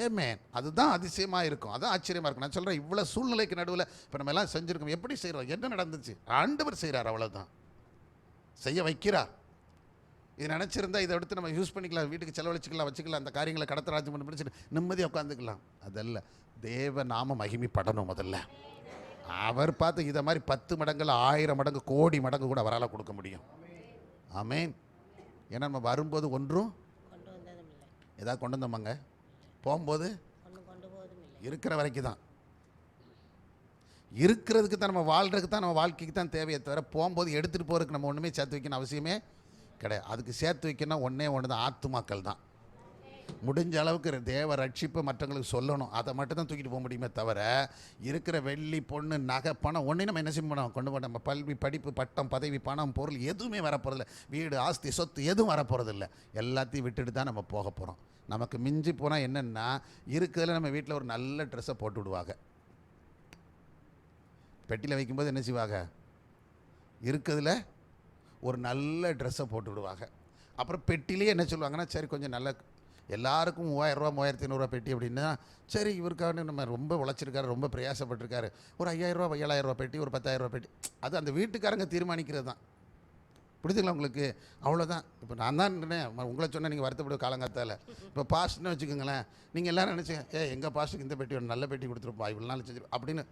S3: ஏமேன். அதுதான் அதிசயமாக இருக்கும், அதான் ஆச்சரியமாக இருக்கும். நான் சொல்கிறேன், இவ்வளோ சூழ்நிலைக்கு நடுவில் இப்போ நம்ம எல்லாம் செஞ்சுருக்கோம். எப்படி செய்கிறோம்? என்ன நடந்துச்சு? ஆண்டவர் செய்கிறார், அவ்வளோதான். செய்ய வைக்கிறார். இது நினச்சிருந்தா இதை எடுத்து நம்ம யூஸ் பண்ணிக்கலாம், வீட்டுக்கு செலவழிச்சிக்கலாம், வச்சுக்கலாம், அந்த காரியங்களை கடத்தராஜ்யம் பண்ணி பிடிச்சிட்டு நிம்மதியாக உட்காந்துக்கலாம். அதல்ல, தேவ நாம மகிமைப்படணும். முதல்ல அவர் பார்த்து இதை மாதிரி 10 மடங்குல 1000 மடங்கு கோடி மடங்கு கூட அவரால் கொடுக்க முடியும். ஆமேன். ஏன்னா நம்ம வரும்போது ஒன்றும் ஏதாவது கொண்டு வந்தோமாங்க, போகும்போது இருக்கிற வரைக்கும் தான். இருக்கிறதுக்கு தான், நம்ம வாழ்றதுக்கு தான், நம்ம வாழ்க்கைக்கு தான் தேவையை தவிர போகும்போது எடுத்துகிட்டு போகிறதுக்கு நம்ம ஒன்றுமே சேர்த்து வைக்கணும் அவசியமே கிடையாது. அதுக்கு சேர்த்து வைக்கணும் ஒன்றே ஒன்று தான், ஆத்துமாக்கள் தான். முடிஞ்ச அளவுக்கு தேவ ரட்சிப்பை மற்றவங்களுக்கு சொல்லணும். அதை மட்டும் தான் தூக்கிட்டு போக முடியுமே தவிர இருக்கிற வெள்ளி பொண்ணு நகை பணம் ஒன்றையும் நம்ம என்ன செய்ய பண்ணோம் கொண்டு போய் நம்ம கல்வி படிப்பு பட்டம் பதவி பணம் பொருள் எதுவுமே வரப்போகிறதில்ல. வீடு ஆஸ்தி சொத்து எதுவும் வரப்போகிறதில்ல. எல்லாத்தையும் விட்டுட்டு தான் நம்ம போக போகிறோம். நமக்கு மிஞ்சி போனால் என்னென்னா, இருக்கிறதுல நம்ம வீட்டில் ஒரு நல்ல ட்ரெஸ்ஸை போட்டு விடுவாங்க. பெட்டியில் வைக்கும்போது என்ன செய்வாங்க? இருக்கிறதுல ஒரு நல்ல ட்ரெஸ்ஸை போட்டு விடுவாங்க. அப்புறம் பெட்டிலேயே என்ன சொல்லுவாங்கன்னா, சரி கொஞ்சம் நல்ல எல்லாருக்கும் 3000 ரூபா 3500 பெட்டி அப்படின்னா, சரி இவருக்காக நம்ம ரொம்ப உழைச்சிருக்காரு, ரொம்ப பிரயாசப்பட்டிருக்காரு, ஒரு 5000 ரூபா 7000 ரூபா பெட்டி, ஒரு 10000 ரூபா பெட்டி. அது அந்த வீட்டுக்காரங்க தீர்மானிக்கிறது தான். புரிஞ்சுங்களா உங்களுக்கு? அவ்வளோதான். இப்போ நான் தான் உங்களை சொன்னால் நீங்கள் வருத்தப்படும் காலங்காத்தால். இப்போ பாஸ்ட்னு வச்சுக்கோங்களேன், நீங்கள் எல்லோரும் நினச்சிங்க, எங்கள் பாஸ்ட்டுக்கு இந்த பெட்டி ஒரு நல்ல பெட்டி கொடுத்துருப்பா, இவ்வளோ நாள் செஞ்சு அப்படின்னு.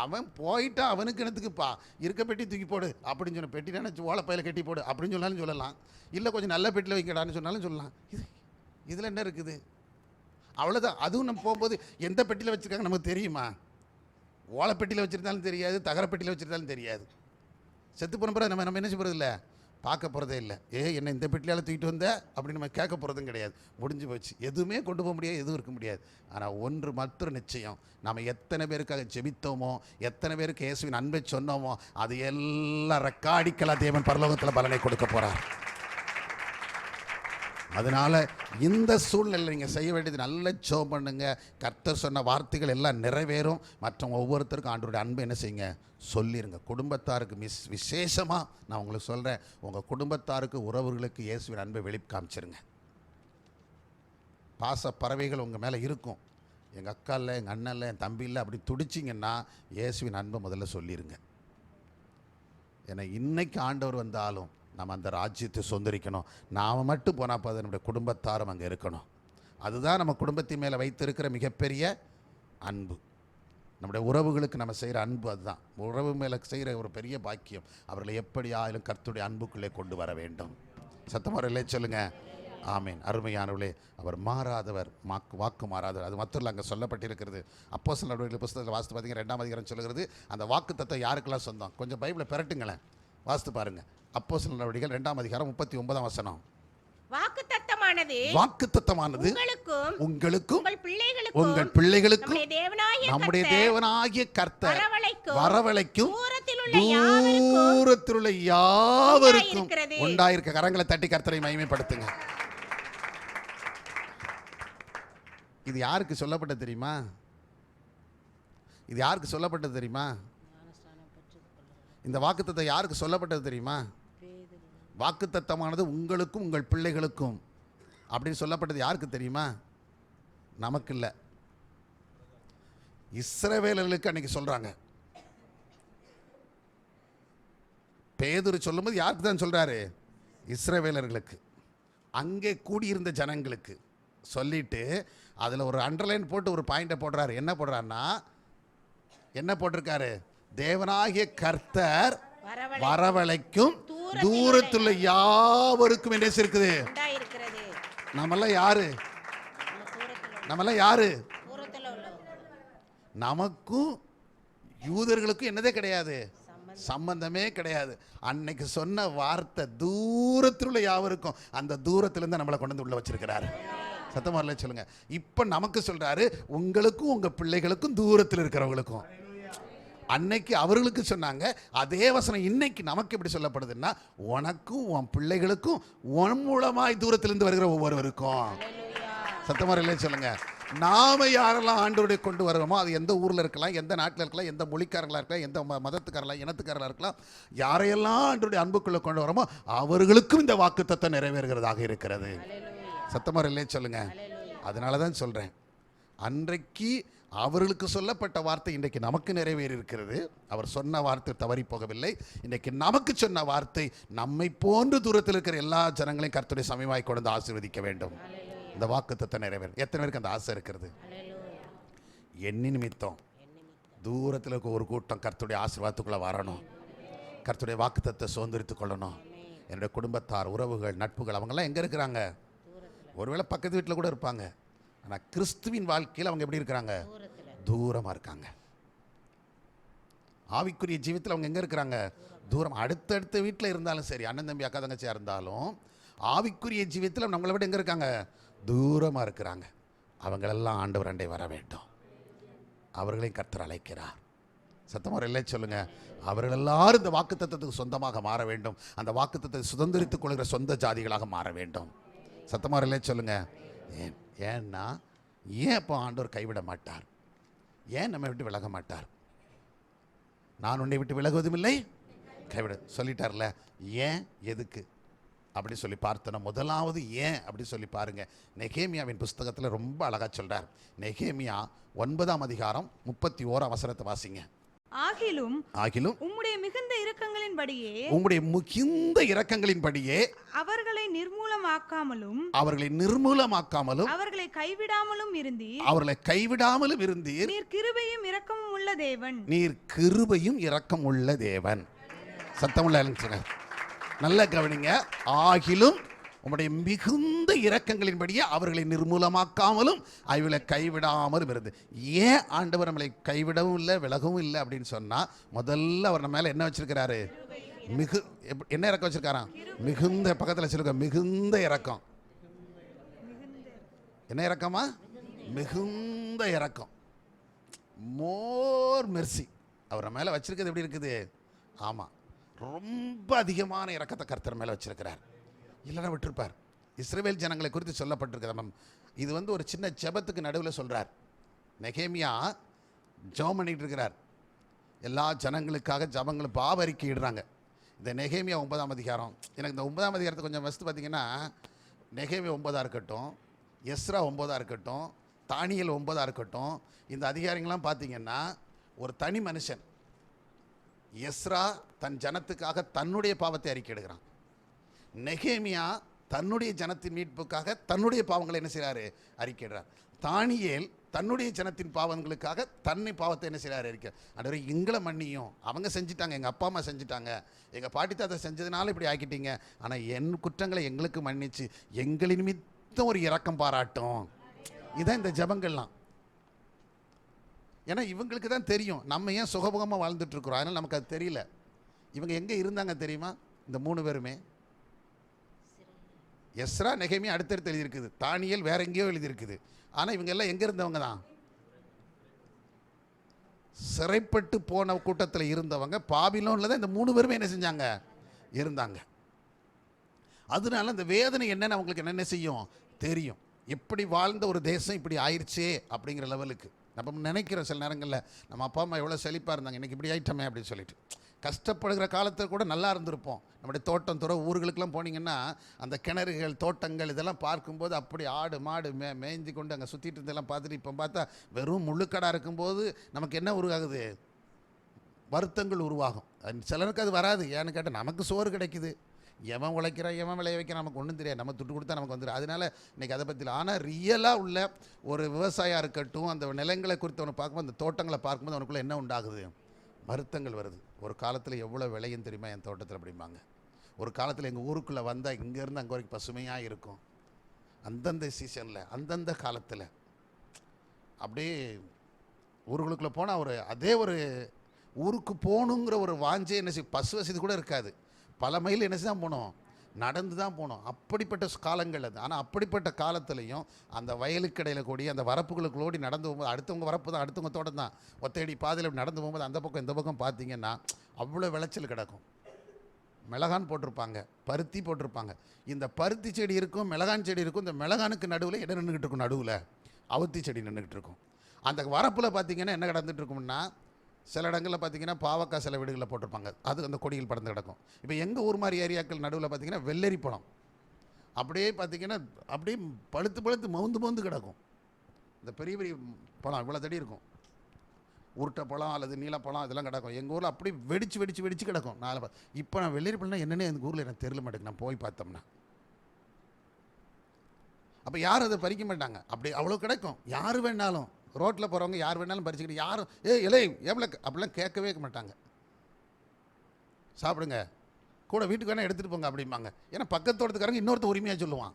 S3: அவன் போயிட்டா அவனுக்கு என்னத்துக்குப்பா, இருக்க பெட்டி தூக்கி போடு அப்படின்னு சொன்ன, பெட்டி நினச்சி ஓலைப்பையில் கட்டி போடு அப்படின்னு சொன்னாலும் சொல்லலாம். இல்லை கொஞ்சம் நல்ல பெட்டியில் வைக்கடான்னு சொன்னாலும் சொல்லலாம். இதில் என்ன இருக்குது? அவ்வளோதான். அதுவும் நம்ம போகும்போது எந்த பெட்டியில் வச்சுருக்காங்க நமக்கு தெரியுமா? ஓலைப்பெட்டியில் வச்சுருந்தாலும் தெரியாது, தகரப்பெட்டியில் வச்சுருந்தாலும் தெரியாது. செத்து போன பிறகு நம்ம என்ன செய்ய போகிறது இல்லை, பார்க்க போகிறதே இல்லை. என்ன இந்த பெட்டியால் தூக்கிட்டு வந்த அப்படின்னு நம்ம கேட்க போகிறதும் கிடையாது. முடிஞ்சு போச்சு. எதுவுமே கொண்டு போக முடியாது, எதுவும் இருக்க முடியாது. ஆனால் ஒன்று மாத்திரம் நிச்சயம், நாம் எத்தனை பேருக்காக ஜெபித்தோமோ, எத்தனை பேருக்கு இயேசுவின் அன்பை சொன்னோமோ, அது எல்லாம் ரெக்கார்டிக்கலாம் தேவன் பரலோகத்தில் பலனை கொடுக்க போகிறார். அதனால் இந்த சூழ்நிலை நீங்கள் செய்ய வேண்டியது நல்ல ஜெபம் பண்ணுங்க. கர்த்தர் சொன்ன வார்த்தைகள் எல்லாம் நிறைவேறும். மற்ற ஒவ்வொருத்தருக்கும் ஆண்டவருடைய அன்பை என்ன செய்யுங்க, சொல்லிடுங்க. குடும்பத்தாருக்கு விசேஷமாக நான் உங்களுக்கு சொல்கிறேன், உங்கள் குடும்பத்தாருக்கு உறவுகளுக்கு இயேசுவின் அன்பை வெளிக்காமிச்சிருங்க. பாச பறவைகள் உங்கள் மேலே இருக்கும். எங்கள் அக்கா இல்லை, எங்கள் அண்ணன் இல்லை, என் தம்பி இல்லை அப்படி துடிச்சிங்கன்னா இயேசுவின் அன்பை முதல்ல சொல்லிடுங்க. ஏன்னா இன்னைக்கு ஆண்டவர் வந்தாலும் நம்ம அந்த ராஜ்யத்தை சொந்தரிக்கணும். நாம் மட்டும் போனால் போது, நம்முடைய குடும்பத்தாரும் அங்கே இருக்கணும். அதுதான் நம்ம குடும்பத்தின் மேலே வைத்திருக்கிற மிகப்பெரிய அன்பு. நம்முடைய உறவுகளுக்கு நம்ம செய்கிற அன்பு அதுதான். உறவு மேலே செய்கிற ஒரு பெரிய பாக்கியம். அவர்களை எப்படி ஆயிலும் கர்த்தருடைய அன்புக்குள்ளே கொண்டு வர வேண்டும். சத்தமுறையிலே சொல்லுங்கள். ஆமீன். அருமையானவர்களே, அவர் மாறாதவர், வாக்கு மாறாதவர். அது மற்றவர்கள் அங்கே சொல்லப்பட்டிருக்கிறது. அப்போஸ்தலர் நடவடிக்கைகள் புத்தகத்தில் வாசித்து பார்த்தீங்கன்னா 2ஆம் அதிகாரம் சொல்லுகிறது, அந்த வாக்கு தத்துவம் யாருக்கெல்லாம் சொந்தம்? கொஞ்சம் பைபிளை பெரட்டுங்களேன், வாசித்து பாருங்கள். அப்போஸ்தலர் நடவடிக்கைகள் 2ஆம் அதிகாரம் 39ஆம் வசனம்.
S4: வாக்குத்தத்தமானது
S3: உங்களுக்கும்
S4: உங்கள் பிள்ளைகளுக்கும்
S3: நம்முடைய தேவனாகிய கர்த்தர் வரவழைக்கும்
S4: தூரத்திலுள்ள
S3: யாவருக்கும் உண்டாயிருக்க. கரங்களை தட்டி கர்த்தரை மகிமைப்படுத்துங்க. இது யாருக்கு சொல்லப்பட்டது தெரியுமா? இது யாருக்கு சொல்லப்பட்டது தெரியுமா? இந்த வாக்குத்தத்தம் யாருக்கு சொல்லப்பட்டது தெரியுமா? வாக்குத்தத்தமானது உங்களுக்கும் உங்கள் பிள்ளைகளுக்கும் அப்படின்னு சொல்லப்பட்டது யாருக்கு தெரியுமா? நமக்கு இல்லை, இஸ்ரவேலர்களுக்கு அன்னைக்கு சொல்றாங்க. பேதுரு சொல்லும்போது யாருக்கு தான் சொல்றாரு? இஸ்ரவேலர்களுக்கு, அங்கே கூடியிருந்த ஜனங்களுக்கு சொல்லிட்டு அதில் ஒரு அண்டர்லைன் போட்டு ஒரு பாயிண்டை போடுறாரு. என்ன போடுறாருன்னா, என்ன போட்டிருக்காரு? தேவனாகிய கர்த்தர் வரவழைக்கும் தூரத்துள்ள யாவருக்கும் என்ன இருக்குது? நம்மெல்லாம் யாரு? நம்மெல்லாம் யாரு? நமக்கும் யூதர்களுக்கும் என்னதே கிடையாது, சம்பந்தமே கிடையாது. அன்னைக்கு சொன்ன வார்த்தை தூரத்தில் உள்ள யாவருக்கும், அந்த தூரத்திலிருந்து நம்மளை கொண்டு வந்து உள்ள வச்சிருக்கிறாரு. சத்தமா இல்ல சொல்லுங்க. இப்ப நமக்கு சொல்றாரு, உங்களுக்கும் உங்க பிள்ளைகளுக்கும் தூரத்தில் இருக்கிறவங்களுக்கும். அன்னைக்கு அவர்களுக்கு சொன்னாங்க, அதே வசனம் இன்னைக்கு நமக்கு எப்படி சொல்லப்படுதுன்னா, உனக்கும் உன் பிள்ளைகளுக்கும் உன் மூலமாய் தூரத்திலிருந்து வருகிற ஒவ்வொருவருக்கும். சத்தமா இல்ல சொல்லுங்க. நாம யாரெல்லாம் ஆண்டவருடைய கொண்டு வருவோமோ, அது எந்த ஊர்ல இருக்கலாம், எந்த நாட்டில் இருக்கலாம், எந்த மொழிக்காரங்களா இருக்கலாம், எந்த மதத்துக்காரங்களா இனத்துக்காரங்களா இருக்கலாம், யாரையெல்லாம் ஆண்டவருடைய அன்புக்குள்ள கொண்டு வரோமோ அவர்களுக்கும் இந்த வாக்குத்தத்தம் நிறைவேறுகிறதாக இருக்கிறது. சத்தமா இல்லையே சொல்லுங்க. அதனால தான் சொல்றேன், அன்றைக்கு அவர்களுக்கு சொல்லப்பட்ட வார்த்தை இன்றைக்கு நமக்கு நிறைவேறி இருக்கிறது. அவர் சொன்ன வார்த்தை தவறி போகவில்லை. இன்றைக்கு நமக்கு சொன்ன வார்த்தை, நம்மை போன்று தூரத்தில் இருக்கிற எல்லா ஜனங்களையும் கர்த்தருடைய சமயமாய் கொண்டு ஆசீர்வதிக்க வேண்டும். இந்த வாக்குத்தத்தம் நிறைவேறும். எத்தனை பேருக்கு அந்த ஆசை இருக்கிறது? எண்ணி நிமித்தம் தூரத்தில் இருக்க ஒரு கூட்டம் கர்த்தருடைய ஆசீர்வாதத்துக்குள்ள வரணும், கர்த்தருடைய வாக்குத்தத்தை சுதந்திரித்துக் கொள்ளணும். என்னுடைய குடும்பத்தார், உறவுகள், நட்புகள் அவங்கெல்லாம் எங்கே இருக்கிறாங்க? ஒருவேளை பக்கத்து வீட்டில் கூட இருப்பாங்க. ஆனால் கிறிஸ்துவின் வாழ்க்கையில் அவங்க எப்படி இருக்கிறாங்க? தூரமாக இருக்காங்க. ஆவிக்குரிய ஜீவித்தில் அவங்க எங்கே இருக்கிறாங்க? தூரம். அடுத்தடுத்த வீட்டில் இருந்தாலும் சரி, அண்ணன் தம்பி அக்கா தங்கச்சியாக இருந்தாலும் ஆவிக்குரிய ஜீவித்தில் நம்மளை விட எங்கே இருக்காங்க? தூரமாக இருக்கிறாங்க. அவங்களெல்லாம் ஆண்டவர் அண்டை வர வேண்டும். அவர்களையும் கர்த்தர் அழைக்கிறார். சத்தமாக இல்லை சொல்லுங்க. அவர்கள் எல்லாரும் இந்த வாக்குத்தத்தத்துக்கு சொந்தமாக மாற வேண்டும். அந்த வாக்குத்தத்தை சுதந்திரித்துக் கொள்கிற சொந்த ஜாதிகளாக மாற வேண்டும். சத்தமாக இல்லை சொல்லுங்க. ஏன்னா ஏன் அப்போ ஆண்டவர் கைவிட மாட்டார்? ஏன் நம்ம விட்டு விலக மாட்டார்? நான் உன்னை விட்டு விலகுவதும் இல்லை, கைவிட சொல்லிட்டார்ல. ஏன், எதுக்கு அப்படி சொல்லி பார்த்தோன்னா, முதலாவது ஏன் அப்படி சொல்லி பாருங்க. நெகேமியாவின் புஸ்தகத்தில் ரொம்ப அழகா சொல்றார். நெகேமியா 9ஆம் அதிகாரம் 31ஆம் வசனத்தை வாசிங்க. ஆகிலும்
S5: உம்முடைய மிகுந்த இரக்கங்களின்படியே அவர்களை நிர்மூலமாக்காமலும் அவர்களை கைவிடாமலும் இருந்தீர். நீர் கிருபையும் இரக்கம் உள்ள தேவன்.
S3: சத்தமுள்ள நல்ல கவனிங்க. ஆகிலும் உம்முடைய மிகுந்த இரக்கங்களின்படியே அவர்களை நிர்மூலமாக்காமலும் அவர்களை கைவிடாமலும் இருந்து. ஏன் ஆண்டவர் நம்மளை கைவிடவும் இல்லை, விலகவும் இல்லை அப்படின்னு சொன்னா, முதல்ல அவர் நம்ம மேல என்ன வச்சிருக்கிறாரு? என்ன இறக்கம் வச்சிருக்காராம்? மிகுந்த. பக்கத்தில் சொல்லுங்க, மிகுந்த இரக்கம். என்ன இரக்கமா? மிகுந்த இரக்கம். மோர் மெர்சி அவர் மேல வச்சிருக்கிறது எப்படி இருக்குது? ஆமா, ரொம்ப அதிகமான இரக்கத்தை கர்த்தர் மேல வச்சிருக்கிறார். இல்லைன்னா விட்டுருப்பார். இஸ்ரவேல் ஜனங்களை குறித்து சொல்லப்பட்டிருக்கிறது. இது ஒரு சின்ன ஜெபத்துக்கு நடுவில் சொல்றார். நெகேமியா ஜெபம் பண்ணிட்டு இருக்கிறார். எல்லா ஜனங்களுக்காக ஜபங்களை பாவ அறிக்கை இடுறாங்க. இந்த நெகேமியா 9ஆம் அதிகாரம், எனக்கு இந்த 9ஆம் அதிகாரத்தை கொஞ்சம் வசதி பார்த்தீங்கன்னா, நெகேமியா 9ஆக இருக்கட்டும், எஸ்ரா 9ஆக இருக்கட்டும், தானியல் 9ஆக இருக்கட்டும், இந்த அதிகாரங்கள்லாம் பார்த்தீங்கன்னா ஒரு தனி மனுஷன். எஸ்ரா தன் ஜனத்துக்காக தன்னுடைய பாவத்தை அறிக்கை எடுக்கிறான். நெகேமியா தன்னுடைய ஜனத்தின் மீட்புக்காக தன்னுடைய பாவங்களை என்ன செய்கிறாரு? அறிக்கையிடுறார். தானியேல் தன்னுடைய ஜனத்தின் பாவங்களுக்காக தன்னை பாவத்தை என்ன செய்கிறாரு? அறிக்கை. ஆண்டவரே, எங்களை மன்னியும், அவங்க செஞ்சுட்டாங்க, எங்கள் அப்பா அம்மா செஞ்சுட்டாங்க, எங்கள் பாட்டி தாத்தா செஞ்சதுனால இப்படி ஆக்கிட்டீங்க, ஆனால் என் குற்றங்களை எங்களுக்கு மன்னிச்சு எங்களின் நிமித்தம் ஒரு இரக்கம் பாராட்டும். இதான் இந்த ஜபங்கள்லாம். ஏன்னா இவங்களுக்கு தான் தெரியும் நம்ம ஏன் சுகபகமாக வாழ்ந்துட்டு இருக்கிறோம். அதனால் நமக்கு அது தெரியல. இவங்க எங்கே இருந்தாங்க தெரியுமா? இந்த 3 பேருமே எஸ்ரா நெகேமியா அடுத்தடுத்து எழுதியிருக்குது, தானியேல் வேற எங்கேயோ எழுதியிருக்குது. ஆனால் இவங்க எல்லாம் எங்கே இருந்தவங்க தான்? சிறைப்பட்டு போன கூட்டத்தில் இருந்தவங்க. பாபிலோனில் தான் இந்த 3 பேருமே என்ன செஞ்சாங்க? இருந்தாங்க. அதனால அந்த வேதனை என்னன்னு அவங்களுக்கு என்ன செய்யும்? தெரியும். எப்படி வாழ்ந்த ஒரு தேசம் இப்படி ஆயிடுச்சே அப்படிங்கிற லெவலுக்கு நம்ம நினைக்கிறோம். சில நேரங்களில் நம்ம அப்பா அம்மா எவ்வளோ செழிப்பாக இருந்தாங்க, இன்றைக்கி இப்படி ஆயிட்டோமே அப்படின்னு சொல்லிட்டு. கஷ்டப்படுகிற காலத்தில் கூட நல்லா இருந்திருப்போம். நம்முடைய தோட்டம் துறை ஊர்களுக்கெல்லாம் போனீங்கன்னா அந்த கிணறுகள் தோட்டங்கள் இதெல்லாம் பார்க்கும்போது அப்படி ஆடு மாடு மேய்ஞ்சி கொண்டு அங்கே சுற்றிட்டு இருந்தெல்லாம் பார்த்துட்டு இப்போ பார்த்தா வெறும் முள்ளுக்கடாக இருக்கும்போது நமக்கு என்ன உருவாகுது? வருத்தங்கள் உருவாகும். சிலருக்கு அது வராது. ஏன்னு கேட்டால் நமக்கு சோறு கிடைக்குது, எவன் உழைக்கிறான் எவன் விளைய வைக்கிறான் நமக்கு ஒன்றும் தெரியாது, நம்ம துட்டு கொடுத்தா நமக்கு வந்துடும். அதனால் இன்றைக்கி அதை பற்றி. ஆனால் ரியலாக உள்ள ஒரு விவசாயியாக இருக்கட்டும், அந்த நிலங்களை குறித்து அவனை பார்க்கும்போது, அந்த தோட்டங்களை பார்க்கும்போது அவனுக்குள்ளே என்ன உண்டாகுது? வருத்தங்கள் வருது. ஒரு காலத்தில் எவ்வளோ விளையும் தெரியுமா என் தோட்டத்தில் அப்படிம்பாங்க. ஒரு காலத்தில் எங்கள் ஊருக்குள்ளே வந்தால் இங்கேருந்து அங்கே வரைக்கும் பசுமையாக இருக்கும். அந்தந்த சீசனில் அந்தந்த காலத்தில் அப்படியே ஊருக்குள்ளே போனால் அதே ஒரு ஊருக்கு போகணுங்கிற ஒரு வாஞ்சே என்ன செய்யும்? பசு வசதி கூட இருக்காது. பல மைல் என்ன தான் போகணும்? நடந்து தான் போகணும். அப்படிப்பட்ட காலங்கள் அது. ஆனால் அப்படிப்பட்ட காலத்துலேயும் அந்த வயலுக்கடையில் கூடி அந்த வரப்புகளுக்கு ஓடி நடந்து போகும்போது, அடுத்தவங்க வரப்பு தான், அடுத்தவங்க தோட்டம் தான், ஒத்தையடி பாதையில் நடந்து போகும்போது அந்த பக்கம் இந்த பக்கம் பார்த்தீங்கன்னா அவ்வளோ விளைச்சல் கிடக்கும். மிளகான் போட்டிருப்பாங்க, பருத்தி போட்டிருப்பாங்க. இந்த பருத்தி செடி இருக்கும், மிளகான் செடி இருக்கும். இந்த மிளகானுக்கு நடுவில் என்ன நின்றுக்கிட்டு இருக்கும்? நடுவில் அவுத்தி செடி நின்றுக்கிட்டு இருக்கும். அந்த வரப்பில் பார்த்தீங்கன்னா என்ன கிடந்துட்டு இருக்கும்னா, சில இடங்களில் பார்த்தீங்கன்னா பாவக்காய் சில வீடுகளில் போட்டிருப்பாங்க, அது அந்த கொடியில் பறந்து கிடக்கும். இப்போ எங்கள் ஊர் மாதிரி ஏரியாக்கள் நடுவில் பார்த்தீங்கன்னா வெள்ளரி பழம் அப்படியே பார்த்தீங்கன்னா அப்படியே பழுத்து பழுத்து மவுந்து கிடக்கும். இந்த பெரிய பெரிய பழம் இவ்வளோ தடி இருக்கும், உருட்டை பழம் அல்லது நீலப்பழம் இதெல்லாம் கிடக்கும். எங்கள் ஊரில் அப்படி வெடிச்சு கிடக்கும். இப்போ நான் வெள்ளரி பழம்னா என்னென்னு எங்கள் ஊரில் எனக்கு தெரியல மாட்டேங்க. நான் போய் பார்த்தோம்னா அப்போ யாரும் அதை பறிக்க மாட்டாங்க. அப்படி அவ்வளோ கிடைக்கும். யார் வேணாலும் ரோட்டில் போகிறவங்க யார் வேணாலும் பறிச்சுக்கிட்டு, யாரும் இலை எவ்வளோ அப்படிலாம் கேட்கவே மாட்டாங்க. சாப்பிடுங்க, கூட வீட்டுக்கு வேணால் எடுத்துகிட்டு போங்க அப்படிம்பாங்க. ஏன்னா பக்கத்து தோட்டத்துக்காரங்க இன்னொருத்த உரிமையாக சொல்லுவான்.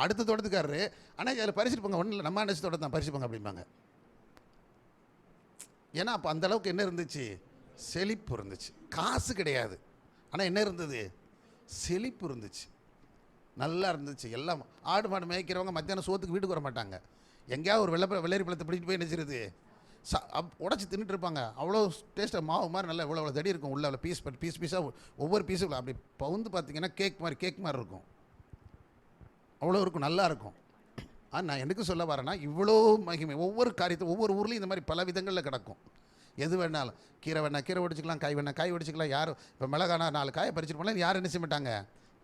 S3: அடுத்த தோட்டத்துக்காரரு ஆனால் அதில் பறிச்சுட்டு போங்க, ஒன்றும் இல்லை நம்ம நினச்ச தோட்டத்தை தான் பறிச்சுப்போங்க அப்படிம்பாங்க. ஏன்னா அப்போ அந்தளவுக்கு என்ன இருந்துச்சு? செழிப்பு இருந்துச்சு. காசு கிடையாது, ஆனால் என்ன இருந்தது? செழிப்பு இருந்துச்சு, நல்லா இருந்துச்சு. எல்லாம் ஆடு மாடு மேய்க்கிறவங்க மத்தியானம் சோத்துக்கு வீட்டுக்கு வர மாட்டாங்க. எங்கேயாவது ஒரு வெள்ளரி பழத்தை பிடிச்சிட்டு போய் நினைச்சிருது உடச்சி தின்னுட்டு இருப்பாங்க. அவ்வளோ டேஸ்ட்டாக மாவு மாதிரி நல்லா இவ்வளோ தடி இருக்கும். உள்ள அவ்வளோ பீஸாக ஒவ்வொரு பீஸும் அப்படி பவுந்து பார்த்தீங்கன்னா கேக் மாதிரி இருக்கும். அவ்வளோ இருக்கும், நல்லா இருக்கும். நான் எனக்கு சொல்ல வரேன்னா இவ்வளோ மகிமை. ஒவ்வொரு காரியத்தையும் ஒவ்வொரு ஊர்லேயும் இந்த மாதிரி பல விதங்களில் கிடக்கும். எது வேணாலும், கீரை வேணால் கீரை ஒடிச்சிக்கலாம், காய் வேணால் காய் ஒடிச்சிக்கலாம். யாரும் இப்போ மிளகானா 4 காயை பறிச்சுட்டு போனால் யாரும் என்ன செய்ய மாட்டாங்க?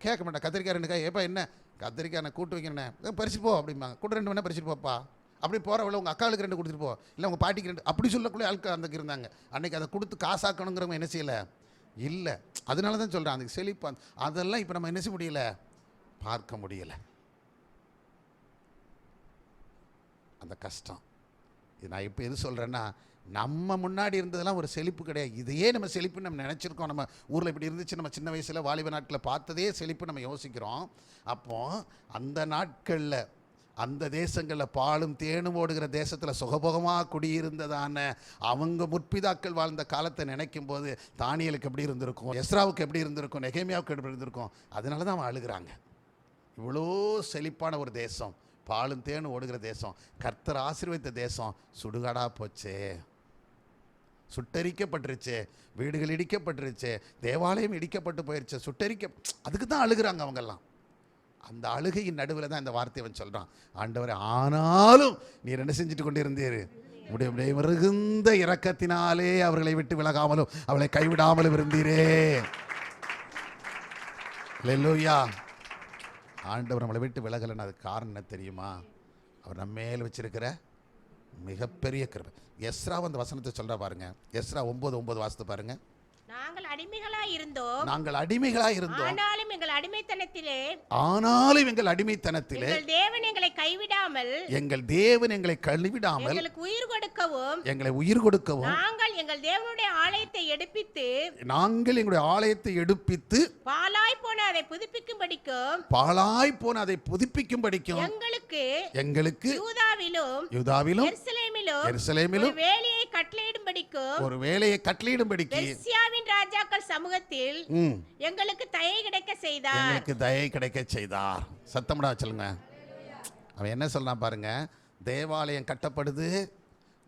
S3: கேட்க மாட்டாங்க. கத்திரிக்காய் 2 காய், எப்போ என்ன கத்திரிக்காய் நான் கூட்டு வைக்கிறேன், பறிச்சுட்டு போ அப்படிம்பாங்க. கூட்டு 2 வேணால் பறிச்சுட்டு போப்பா. அப்படி போகிறவள உங்கள் அக்காளுக்கு 2 கொடுத்துட்டு போ, இல்லை உங்கள் பாட்டிக்கு 2 அப்படி சொல்லக்கூடிய ஆட்கள் அன்றைக்கு இருந்தாங்க. அன்றைக்கி அதை கொடுத்து காசாக்கணுங்கிறவங்க என்ன செய்யலை? இல்லை. அதனால தான் சொல்கிறேன், அதுக்கு செழிப்பு அதெல்லாம் இப்போ நம்ம என்ன செய்ய முடியல? பார்க்க முடியலை. அந்த கஷ்டம். இது நான் இப்போ எது சொல்கிறேன்னா, நம்ம முன்னாடி இருந்ததெல்லாம் ஒரு செழிப்பு கிடையாது. இதையே நம்ம செழிப்புன்னு நம்ம நினச்சிருக்கோம். நம்ம ஊரில் இப்படி இருந்துச்சு, நம்ம சின்ன வயசில் வாலிப நாட்டில் பார்த்ததே செழிப்பு நம்ம யோசிக்கிறோம். அப்போது அந்த நாட்களில் அந்த தேசங்களில் பாலும் தேனும் ஓடுகிற தேசத்தில் சுகபோகமாக குடியிருந்ததான அவங்க முற்பிதாக்கள் வாழ்ந்த காலத்தை நினைக்கும் போது தானியலுக்கு எப்படி இருந்திருக்கும், எஸ்ராவுக்கு எப்படி இருந்திருக்கும், நெகேமியாவுக்கு எப்படி இருந்திருக்கும். அதனால தான் அவன் அழுகிறாங்க. இவ்வளோ செழிப்பான ஒரு தேசம், பாலும் தேனும் ஓடுகிற தேசம், கர்த்தர் ஆசீர்வதித்த தேசம் சுடுகாடாக போச்சே, சுட்டரிக்கப்பட்டுருச்சு, வீடுகள் இடிக்கப்பட்டுருச்சு, தேவாலயம் இடிக்கப்பட்டு போயிடுச்சு, அதுக்கு தான் அழுகிறாங்க அவங்கெல்லாம். அந்த அழுகையின் நடுவில் தான் இந்த வார்த்தையை அவன் சொல்கிறான், ஆண்டவரே ஆனாலும் நீர் என்ன செஞ்சுட்டு கொண்டு இருந்தீர், உடைய மிகுந்த இரக்கத்தினாலே அவர்களை விட்டு விலகாமலும் அவளை கைவிடாமலும் இருந்தீரே. அல்லேலூயா. ஆண்டவர் நம்மளை விட்டு விலகலைன்னு அதுக்கு காரணம் என்ன தெரியுமா? அவர் நம்ம மேல் வச்சிருக்கிற மிகப்பெரிய கிருபை. எஸ்ரா அந்த வசனத்தை சொல்ற பாருங்க. எஸ்ரா 9:9 வாசித்து பாருங்க.
S4: நாங்கள் அடிமைகளாய் இருந்தோம்,
S5: ஆனாலும்
S4: எங்கள் அடிமைத்தனத்திலே
S5: எங்கள்
S4: தேவன் எங்களை கைவிடாமல் எங்களுக்கு உயிர் கொடுக்கவும்
S3: நாங்கள்
S4: எங்கள் தேவனுடைய ஆலயத்தை
S3: எடுப்பித்து
S4: பாழாய் போன அதை புதுப்பிக்கும்படிக்கும்
S3: எங்களுக்கு
S4: யூதாவிலும்
S3: எருசலேமிலும்
S4: ஒரு வேலையை கட்டளையிடும்படிக்கும்
S3: ஒரு வேலையை கட்டளையிடும்படிக்கு
S4: பெர்சியாவின் ராஜாக்கள் சமூகத்தில் எங்களுக்கு தயை கிடைக்க செய்தார்.
S3: எங்களுக்கு தயை கிடைக்க செய்தார். சத்தம்டா சொல்லுங்க. அவன் என்ன சொல்றான் பாருங்க. தேவாலயம் கட்டப்படுது,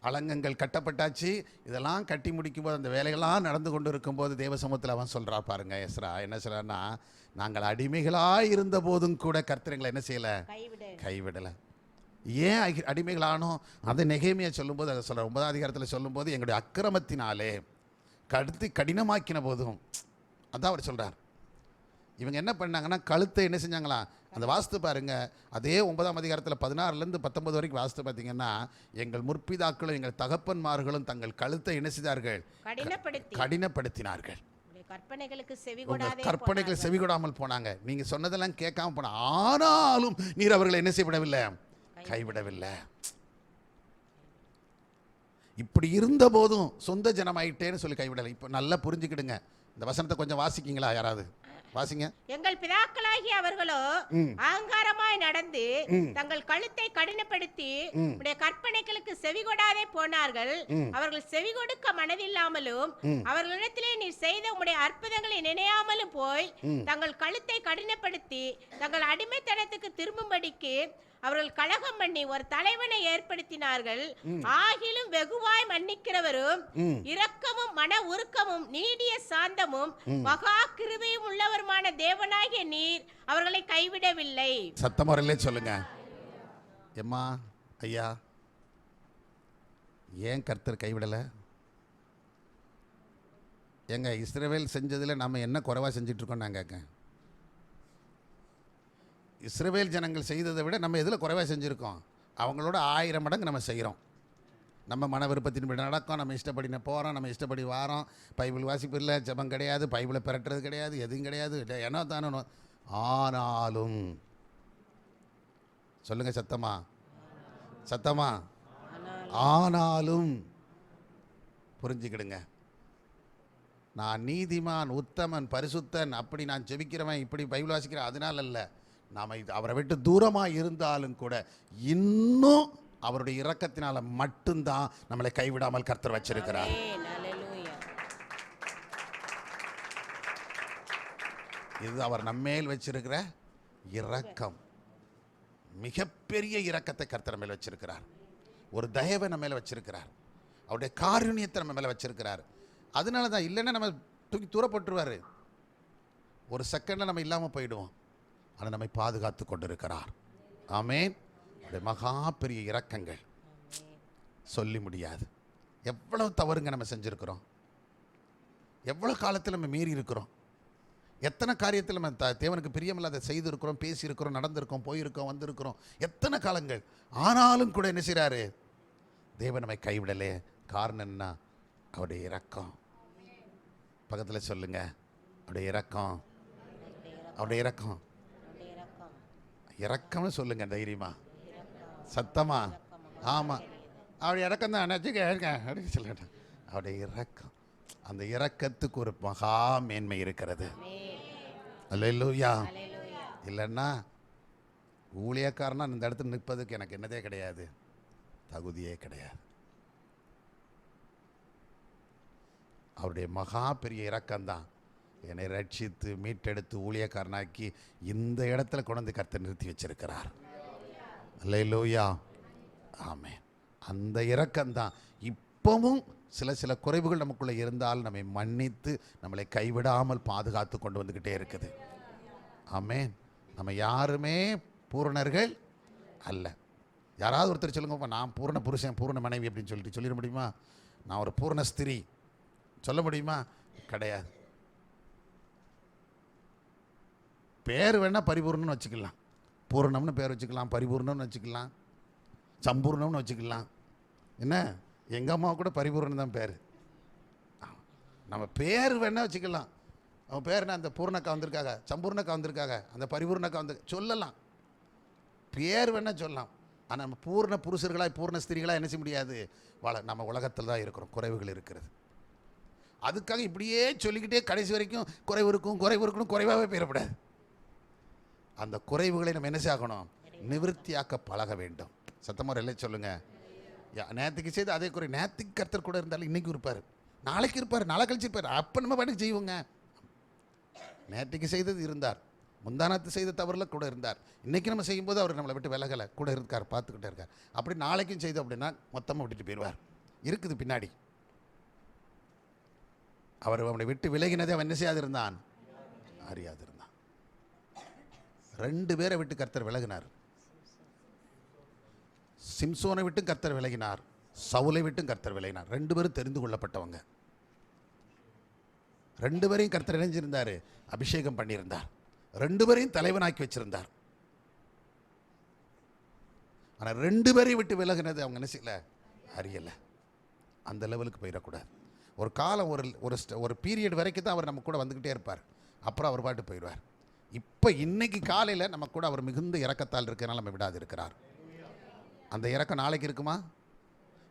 S3: அலங்கங்கள் கட்டப்பட்டாச்சு, இதெல்லாம் கட்டி முடிக்கும் போது அந்த வேலைகள்லாம் நடந்து கொண்டு இருக்கும்போது தேவ சமூகத்தில் அவன் சொல்றா பாருங்க. எஸ்ரா என்ன சொல்றான்னா, நாங்கள் அடிமைகளாய் இருந்த போதும் கூட கர்த்தர் என்ன செய்யல, கைவிடலை. ஏன் அடிமைகளானோம்? அதை நெகேமியா சொல்லும்போது அதை சொல்ற 9ஆம் அதிகாரத்தில் சொல்லும்போது எங்களுடைய அக்கிரமத்தினாலே கடினமாக்கின போதும், அதான் அவர் சொல்றார். இவங்க என்ன பண்ணாங்கன்னா கழுத்தை என்ன செஞ்சாங்களா, அந்த வாஸ்து பாருங்க. அதே 9ஆம் அதிகாரத்தில் 16லேருந்து 19 வரைக்கும் வாஸ்து பார்த்தீங்கன்னா, எங்கள் முற்பிதாக்களும் எங்கள் தகப்பன்மார்களும் தங்கள் கழுத்தை என்ன செய்தார்கள், கடினப்படுத்தினார்கள். கற்பனைகளுக்கு செவிகொடாமல் போனாங்க. நீங்க சொன்னதெல்லாம் கேட்காம போன, ஆனாலும் நீர் அவர்களை என்ன செய்யப்படவில்லை, கைவிடவில்லை. இப்படி இருந்த போதும் சொந்த ஜனமாயிட்டேன்னு சொல்லி கைவிடலை. இப்போ நல்லா புரிஞ்சுக்கிடுங்க. இந்த வசனத்தை கொஞ்சம் வாசிக்கிங்களா? யாராவது வாசிங்க.
S4: எங்கள் பிதாக்களாகிய அவர்களோ அகங்காரமாய் நடந்து தங்கள் கழுத்தை கடினப்படுத்தி உடைய கற்பனைகளுக்கு செவிகொடாதே போனார்கள். அவர்கள் செவிகொடுக்க மனதில்லாமலும் அவர்களிடத்திலே நீ செய்த உடைய அற்புதங்களை நினையாமலும் போய் தங்கள் கழுத்தை கடினப்படுத்தி தங்கள் அடிமைத்தனத்துக்கு திரும்பும்படிக்கு அவர்கள் கலகம் பண்ணி ஒரு தலைவனை ஏற்படுத்தினார்கள். ஆகிலும் வெகுவாய் மன்னிக்கிறவரும் இரக்கமும் மன உருக்கமும் நீடிய சாந்தமும் மகா கிருபையும் உள்ளவருமான தேவனாகிய நீர் அவர்களை கைவிடவில்லை.
S3: சத்தமரலே சொல்லுங்க. எம்மா ஐயா, ஏன் கர்த்தர் கைவிடலை? எங்க இஸ்ரவேல் செஞ்சதில் நம்ம என்ன குறைவா செஞ்சிட்டு இருக்கோம்? நான் கேட்க, இஸ்ரவேல் ஜனங்கள் செய்ததை விட நம்ம எதில் குறைவாக செஞ்சுருக்கோம்? அவங்களோட 1000 மடங்கு நம்ம செய்கிறோம். நம்ம மன விருப்பத்தின்படி நடக்கும், நம்ம இஷ்டப்படி போகிறோம், நம்ம இஷ்டப்படி வாரோம். பைபிள் வாசிப்பு இல்லை, ஜெபம் கிடையாது, பைபிளை பெரட்டுறது கிடையாது, எதுவும் கிடையாது. ஏன்னா தானே. ஆனாலும் சொல்லுங்க சத்தமா, சத்தமா, ஆனாலும் புரிஞ்சுக்கிடுங்க. நான் நீதிமான், உத்தமன், பரிசுத்தன், அப்படி நான் ஜெபிக்கிறவன், இப்படி பைபிள் வாசிக்கிறேன், அதனால அல்ல. நாம் அவரை விட்டு தூரமாக இருந்தாலும் கூட இன்னும் அவருடைய இரக்கத்தினால மட்டும்தான் நம்மளை கைவிடாமல் கர்த்தர் வச்சிருக்கிறார். இது அவர் நம்மேல் வச்சிருக்கிற இரக்கம். மிகப்பெரிய இரக்கத்தை கர்த்தர் மேல் வச்சிருக்கிறார். ஒரு தயவை நம்ம மேல வச்சிருக்கிறார். அவருடைய காருண்யத்தை நம்ம மேல வச்சிருக்கிறார். அதனால தான், இல்லைன்னா நம்ம தூக்கி தூரப்பட்டுருவார். ஒரு செகண்டில் நம்ம இல்லாமல் போயிடுவோம். ஆனால் நம்மை பாதுகாத்து கொண்டிருக்கிறார். ஆமென். அவருடைய மகா பெரிய இரக்கங்கள் சொல்லி முடியாது. எவ்வளவு தவறுங்க நம்ம செஞ்சுருக்கிறோம், எவ்வளோ காலத்தில் நம்ம மீறி இருக்கிறோம், எத்தனை காரியத்தில் நம்ம தேவனுக்கு பிரியமில்லாத செய்திருக்கிறோம், பேசியிருக்கிறோம், நடந்திருக்கோம், போயிருக்கோம், வந்திருக்கிறோம், எத்தனை காலங்கள். ஆனாலும் கூட என்ன செய்கிறாரு? தேவன் நம்மை கைவிடலே. காரணம் என்ன? அவருடைய இரக்கம். பக்கத்தில் சொல்லுங்க, அவருடைய இரக்கம், அவருடைய இரக்கம். இரக்கம்னு சொல்லுங்க தைரியமா, சத்தமா. ஆமாம், அவருடைய இரக்கம் தான் அப்படின்னு சொல்லிட்டேன். அவருடைய இரக்கம், அந்த இரக்கத்துக்கு ஒரு மகா மேன்மை இருக்கிறது. அல்லேலூயா. இல்லைன்னா ஊழியக்காரனா இந்த இடத்துல நிற்பதுக்கு எனக்கு என்னதே கிடையாது, தகுதியே கிடையாது. அவருடைய மகா பெரிய இரக்கம்தான் என்னை ரட்சித்து மீட்டெடுத்து ஊழியக்காரனாக்கி இந்த இடத்துல கொண்டு கர்த்தர் நிறுத்தி வச்சிருக்கிறார். அல்லேலூயா. ஆமென். அந்த இரக்கம்தான் இப்பவும் சில குறைவுகள் நமக்குள்ளே இருந்தால் நம்மை மன்னித்து நம்மளை கைவிடாமல் பாதுகாத்து கொண்டு வந்துக்கிட்டே இருக்குது. ஆமென். நம்ம யாருமே பூரணர்கள் அல்ல. யாராவது ஒருத்தர் சொல்லுங்கப்பா, நான் பூரண புருஷன், பூரண மனைவி அப்படின்னு சொல்லிட முடியுமா? நான் ஒரு பூரண ஸ்திரீ சொல்ல முடியுமா? கிடையாது. பேர் வேணால் பரிபூர்ணம்னு வச்சுக்கலாம், பூர்ணம்னு பேர் வச்சுக்கலாம், பரிபூர்ணம்னு வச்சுக்கலாம், சம்பூர்ணம்னு வச்சுக்கலாம். என்ன, எங்கள் அம்மா கூட பரிபூர்ணம் தான் பேர். நம்ம பேர் வேணால் வச்சுக்கலாம். அவன் பேர் என்ன? அந்த பூர்ணக்கா வந்திருக்காங்க, சம்பூர்ணக்கா வந்திருக்காங்க, அந்த பரிபூர்ணக்கா வந்து சொல்லலாம். பேர் வேணால் சொல்லலாம். ஆனால் நம்ம பூர்ண புருஷர்களாக பூர்ண ஸ்திரீகளாக என்ன செய்ய முடியாது. நம்ம உலகத்தில் தான் இருக்கிறோம், குறைவுகள் இருக்கிறது. அதுக்காக இப்படியே சொல்லிக்கிட்டே கடைசி வரைக்கும் குறைவு இருக்கும், குறைவு இருக்கணும், குறைவாகவே போயிடக்கூடாது. அந்த குறைவுகளை நம்ம என்ன செய்யணும்? நிவர்த்தியாக்க பழக வேண்டும். சத்தமாக எல்லாம் சொல்லுங்க. நேற்றுக்கு செய்து அதே குறை. நேற்றுக்கு கர்த்தர் கூட இருந்தாலும் இன்றைக்கும் இருப்பார், நாளைக்கு இருப்பார், நாளை கழிச்சு இருப்பார். அப்போ நம்ம பாட்டுக்கு செய்வோங்க. நேற்றுக்கு செய்தது இருந்தார், முந்தானத்து செய்த தவறில் கூட இருந்தார். இன்றைக்கி நம்ம செய்யும்போது அவர் நம்மளை விட்டு விலகலை, கூட இருக்கார், பார்த்துக்கிட்டே இருக்கார். அப்படி நாளைக்கும் செய்தோம் அப்படின்னா மொத்தமாக விட்டுட்டு போயிடுவார். இருக்குது பின்னாடி. அவர் அவனை விட்டு விலகினதே அவன் என்ன செய்யாது இருந்தான், அறியாது இருந்தான். 2 பேரை விட்டு கர்த்தர் விலகினார். சிம்சோனை விட்டும் கர்த்தர் விலகினார், சவுலை விட்டும் கர்த்தர் விலகினார். 2 பேரும் தெரிந்து கொள்ளப்பட்டவங்க. 2 பேரையும் கர்த்தர் இணைஞ்சிருந்தார், அபிஷேகம் பண்ணியிருந்தார். 2 பேரையும் தலைவனாக்கி வச்சிருந்தார். ஆனால் 2 பேரையும் விட்டு விலகினது அவங்க என்ன செய்யல, அறியலை. அந்த லெவலுக்கு போயிடக்கூடாது. ஒரு காலம், ஒரு பீரியட் வரைக்கும் தான் அவர் நம்ம கூட வந்துக்கிட்டே இருப்பார். அப்புறம் அவர் பாட்டு போயிடுவார். இப்போ இன்னைக்கு காலையில் நம்ம கூட அவர் மிகுந்த இரக்கத்தால் இருக்கிறனால நம்ம விடாது இருக்கிறார். அந்த இரக்கம் நாளைக்கு இருக்குமா,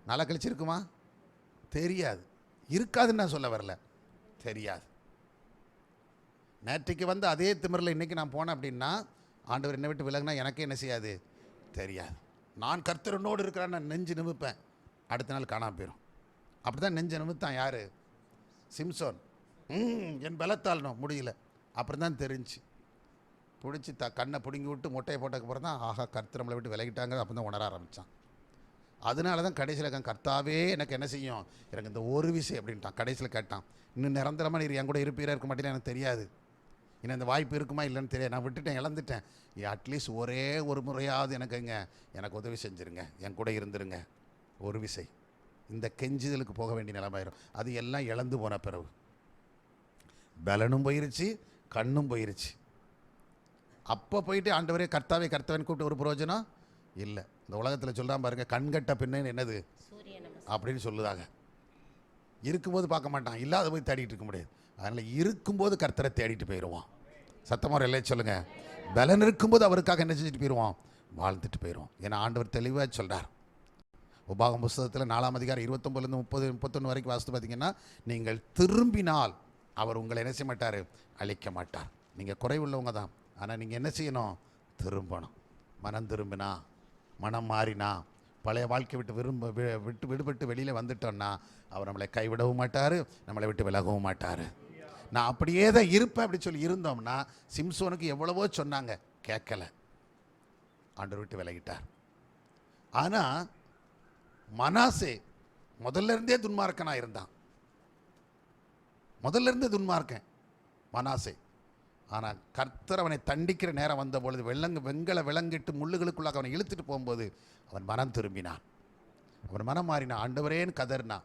S3: நாளை கழிச்சு இருக்குமா தெரியாது. இருக்காதுன்னு நான் சொல்ல வரல, தெரியாது. நேற்றைக்கு வந்து அதே திமிரில் இன்றைக்கி நான் போனேன் அப்படின்னா ஆண்டவர் என்னை விட்டு விலகுனா எனக்கே என்ன செய்யாது, தெரியாது. நான் கர்த்தரனோடு இருக்கிறேன்னு நான் நெஞ்சு நிமிப்பேன், அடுத்த நாள் காணாமல் போயிடும். அப்படி தான் நெஞ்சை நிமித்தான் யார், சிம்சோன். என் பலத்தால் முடியல. அப்புறம் தான் தெரிஞ்சு பிடிச்சி கண்ணை பிடுங்கி விட்டு மொட்டையை போட்டதுக்கப்புறம் தான் ஆஹா கர்த்தர் நம்மளை விட்டு விலகிட்டாங்க. அப்போ தான் உணர ஆரம்பித்தான். அதனால தான் கடைசியில் கர்த்தாவே எனக்கு என்ன செய்யும், எனக்கு இந்த ஒரு விஷயம் அப்படின்ட்டான். கடைசியில் கேட்டான், இன்னும் நிரந்தரமாக நீர் என் கூட இருப்பீரா இருக்க மாட்டேன்னு எனக்கு தெரியாது, இன்னும் இந்த வாய்ப்பு இருக்குமா இல்லைன்னு தெரியாது, நான் விட்டுட்டேன், இழந்துட்டேன். அட்லீஸ்ட் ஒரே ஒரு முறையாவது எனக்கு உதவி செஞ்சுருங்க, என் கூட இருந்துருங்க. ஒரு விசை இந்த கெஞ்சுதலுக்கு போக வேண்டிய நிலைமாயிரும். அது எல்லாம் இழந்து போன பிறகு பலனும் போயிருச்சு, கண்ணும் போயிருச்சு. அப்போ போயிட்டு ஆண்டவரே கர்த்தாவே கர்த்தாவேன்னு கூப்பிட்டு ஒரு பிரயோஜனம் இல்லை. இந்த உலகத்தில் சொல்கிறான் பாருங்க, கண்கட்ட பின்னு என்னது அப்படின்னு சொல்லுதாங்க. இருக்கும்போது பார்க்க மாட்டான், இல்லாத போய் தேடிட்டு இருக்க முடியாது. அதனால் இருக்கும்போது கர்த்தரை தேடிட்டு போயிடுவான். சத்தமாக எல்லாம் சொல்லுங்கள். பலன் இருக்கும்போது அவருக்காக என்ன செஞ்சுட்டு போயிடுவான், வாழ்ந்துட்டு போயிடுவோம். ஏன்னா ஆண்டவர் தெளிவாக சொல்கிறார். உபாகம் புஸ்தகத்தில் 4ஆம் அதிகாரம் 29 30 31 வரைக்கும் வாசித்து பார்த்தீங்கன்னா, நீங்கள் திரும்பினால் அவர் உங்களை என்ன செய்ய மாட்டார், அழிக்க மாட்டார். நீங்கள் குறைவுள்ளவங்க தான், ஆனால் நீங்கள் என்ன செய்யணும், திரும்பணும். மனம் திரும்பினா, மனம் மாறினா, பழைய வாழ்க்கை விட்டு விடுபட்டு வெளியில் வந்துட்டோன்னா அவர் நம்மளை கைவிடவும் மாட்டார், நம்மளை விட்டு விலகவும் மாட்டார். நான் அப்படியே தான் இருப்பேன் அப்படி சொல்லி இருந்தோம்னா, சிம்சோனுக்கு எவ்வளவோ சொன்னாங்க, கேட்கல, ஆண்டவர் விட்டு விலகிட்டார். ஆனால் மனாசே முதல்ல இருந்தே துன்மார்க்கனாக இருந்தான், முதல்ல இருந்தே துன்மார்க்கன் மனாசே. ஆனால் கர்த்தர் அவனை தண்டிக்கிற நேரம் வந்த பொழுது வெங்கல விலங்கிட்டு முள்ளுகளுக்குள்ளாக அவனை இழுத்துட்டு போகும்போது அவன் மனம் திரும்பினான், அவன் மனம் மாறினான். ஆண்டவரேன்னு கதறினான்,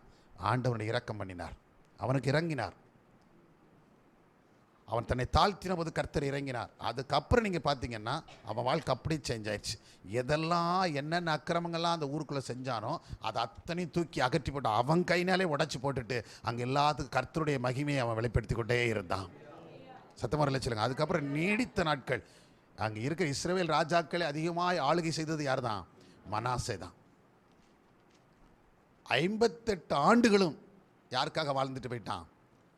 S3: ஆண்டவனை இரக்கம் பண்ணினார், அவனுக்கு இறங்கினார். அவன் தன்னை தாழ்த்தின போது கர்த்தர் இறங்கினார். அதுக்கப்புறம் நீங்கள் பார்த்தீங்கன்னா அவன் வாழ்க்கை அப்படி சேஞ்ச் ஆயிடுச்சு. எதெல்லாம் என்னென்ன அக்கிரமங்கள்லாம் அந்த ஊருக்குள்ளே செஞ்சானோ அதை அத்தனையும் தூக்கி அகற்றி போட்டு அவன் கைனாலே உடச்சி போட்டுட்டு அங்கே எல்லாத்துக்கும் கர்த்தருடைய மகிமையை அவன் வெளிப்படுத்தி கொண்டே இருந்தான். சத்தமாக சொல்லுங்க. அதுக்கப்புறம் நீடித்த நாட்கள் அங்கே இருக்கிற இஸ்ரவேல் ராஜாக்களை அதிகமாக ஆளுகை செய்தது யார் தான், மனாசே தான். 58 ஆண்டுகளும் யாருக்காக வாழ்ந்துட்டு போயிட்டான்,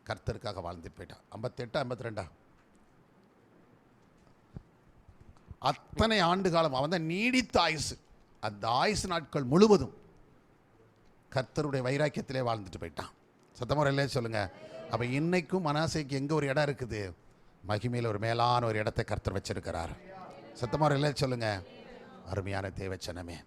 S3: கர்த்தருக்காக வாழ்ந்துட்டு போயிட்டான். 58 52 அத்தனை ஆண்டு காலம் அவன் தான் நீடித்த ஆயுசு. அந்த ஆயுசு நாட்கள் முழுவதும் கர்த்தருடைய வைராக்கியத்திலே வாழ்ந்துட்டு போயிட்டான். சத்தமுறையிலே சொல்லுங்க. அப்போ இன்னைக்கும் மனாசேக்கு எங்கே ஒரு இடம் இருக்குது, மகிமையில் ஒரு மேலான ஒரு இடத்தை கர்த்தர் வச்சிருக்கிறார். சத்தமுறையிலே சொல்லுங்க. அருமையான தேவச்சனமே,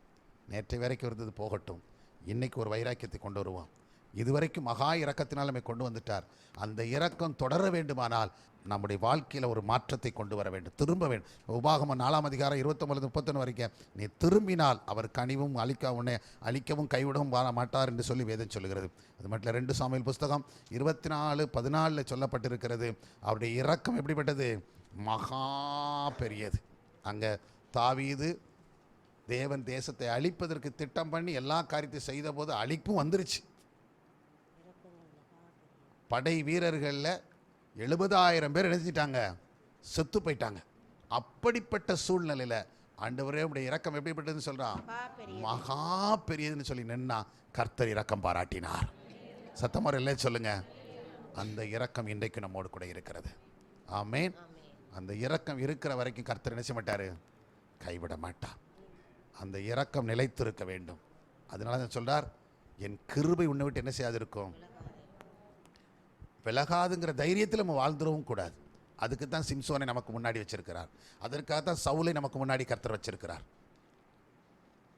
S3: நேற்றை வரைக்கும் இருந்தது போகட்டும், இன்னைக்கு ஒரு வைராக்கியத்தை கொண்டு வருவோம். இதுவரைக்கும் மகா இரக்கத்தினால் நம்மை கொண்டு வந்துட்டார். அந்த இரக்கம் தொடர வேண்டுமானால் நம்முடைய வாழ்க்கையில் ஒரு மாற்றத்தை கொண்டு வர வேண்டும், திரும்ப வேண்டும். உபாகமம் 4ஆம் அதிகாரம் 29 31 வரைக்கும் நீ திரும்பினால் அவர் கனிவும் உன்னை அழிக்கவும் கைவிடவும் மாட்டார் என்று சொல்லி வேதம் சொல்லுகிறது. அது மட்டும் 2 சாமுவேல் புஸ்தகம் 24:14 சொல்லப்பட்டிருக்கிறது. அவருடைய இரக்கம் எப்படிப்பட்டது, மகா பெரியது. அங்கே தாவீது தேவன் தேசத்தை அழிப்பதற்கு திட்டம் பண்ணி எல்லா காரியத்தையும் செய்த போது அழிப்பும் வந்துருச்சு. படை வீரர்களில் 70,000 பேர் நினைச்சிட்டாங்க, செத்து போயிட்டாங்க. அப்படிப்பட்ட சூழ்நிலையில் ஆண்டவரே உடைய இரக்கம் எப்படிப்பட்டதுன்னு சொல்கிறான், மகா பெரியதுன்னு சொல்லி நின்னா கர்த்தர் இரக்கம் பாராட்டினார். சத்தமாக இல்லை சொல்லுங்க. அந்த இரக்கம் இன்றைக்கு நம்மோடு கூட இருக்கிறது. ஆமேன். அந்த இரக்கம் இருக்கிற வரைக்கும் கர்த்தர் நினைச்ச மாட்டார், கைவிட மாட்டார். அந்த இரக்கம் நிலைத்திருக்க வேண்டும். அதனால தான் சொல்றார், என் கிருபை உன்னை விட்டு என்ன செய்யாது இருக்கும், விலகாதுங்கிற தைரியத்தில் நம்ம வாழ்ந்துடவும் கூடாது. அதுக்கு தான் சிம்சோனை நமக்கு முன்னாடி வச்சிருக்கிறார். அதற்காக தான் சவுலை நமக்கு முன்னாடி கர்த்தர் வச்சிருக்கிறார்.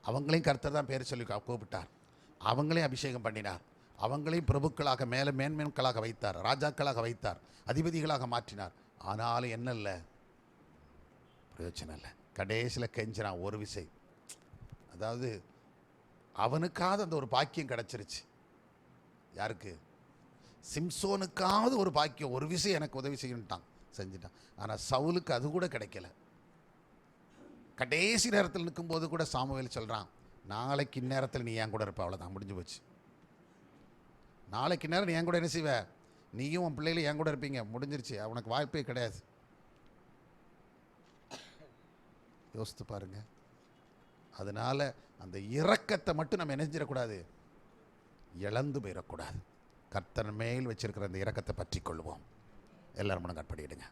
S3: அவங்களையும் கர்த்தர் தான் பேர் சொல்லி கூப்பிட்டார், அவங்களையும் அபிஷேகம் பண்ணினார், அவங்களையும் பிரபுக்களாக மேலே மேன்மேன்களாக வைத்தார், ராஜாக்களாக வைத்தார், அதிபதிகளாக மாற்றினார். ஆனாலும் என்ன இல்லை, பிரயோஜனம் இல்லை. கடைசியில் கெஞ்சினான் ஒரு விசை. அதாவது அவனுக்காவது அந்த ஒரு பாக்கியம் கிடச்சிருச்சு. யாருக்கு? சிம்சோனுக்காவது ஒரு பாக்கியம், ஒரு விசை எனக்கு உதவி செய்யணுட்டான், செஞ்சுட்டான். ஆனால் சவுலுக்கு அது கூட கிடைக்கல. கடைசி நேரத்தில் நிற்கும்போது கூட சாமுவேல் சொல்கிறான், நாளைக்கு இந்நேரத்தில் நீ என் கூட இருப்ப, அவ்வளோதான், முடிஞ்சு போச்சு. நாளைக்கு நேரம் நீ என் கூட என்ன செய்வ, நீயும் உன் பிள்ளைகளும் என் கூட இருப்பீங்க, முடிஞ்சிருச்சு, அவனுக்கு வாய்ப்பே கிடையாது. யோசித்து பாருங்க. அதனால அந்த இரக்கத்தை மட்டும் நம்ம நினைஞ்சிடக்கூடாது, இழந்து போயிடக்கூடாது. கர்த்தர் மேல் வச்சிருக்கிற அந்த இரக்கத்தை பற்றி கொள்வோம். எல்லாரும் மனம் கற்படிடுங்க,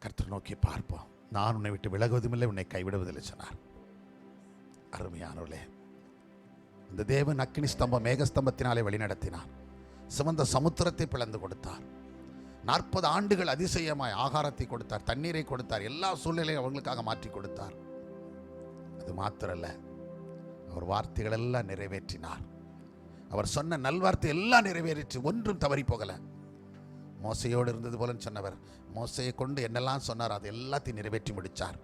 S3: கர்த்தர் நோக்கி பார்ப்போம். நான் உன்னை விட்டு விலகுவதும் இல்லை, உன்னை கைவிடுவதில்லை சொன்னார். அருமையானவர்களே, இந்த தேவன் அக்கினி ஸ்தம்பம் மேகஸ்தம்பத்தினாலே வழிநடத்தினார். சிவந்த சமுத்திரத்தை பிளந்து கொடுத்தார். 40 ஆண்டுகள் அதிசயமாய் ஆகாரத்தை கொடுத்தார், தண்ணீரை கொடுத்தார், எல்லா சூழ்நிலையும் அவங்களுக்காக மாற்றி கொடுத்தார். அது மாத்திரல்ல, அவர் வார்த்தைகள் எல்லாம் நிறைவேற்றினார். அவர் சொன்ன நல்வார்த்தை எல்லாம் நிறைவேறிச்சு, ஒன்றும் தவறி போகல. மோசையோடு இருந்தது போல சொன்னவர் மோசையை கொண்டு என்னெல்லாம் சொன்னார் அது எல்லாத்தையும் நிறைவேற்றி முடிச்சார்.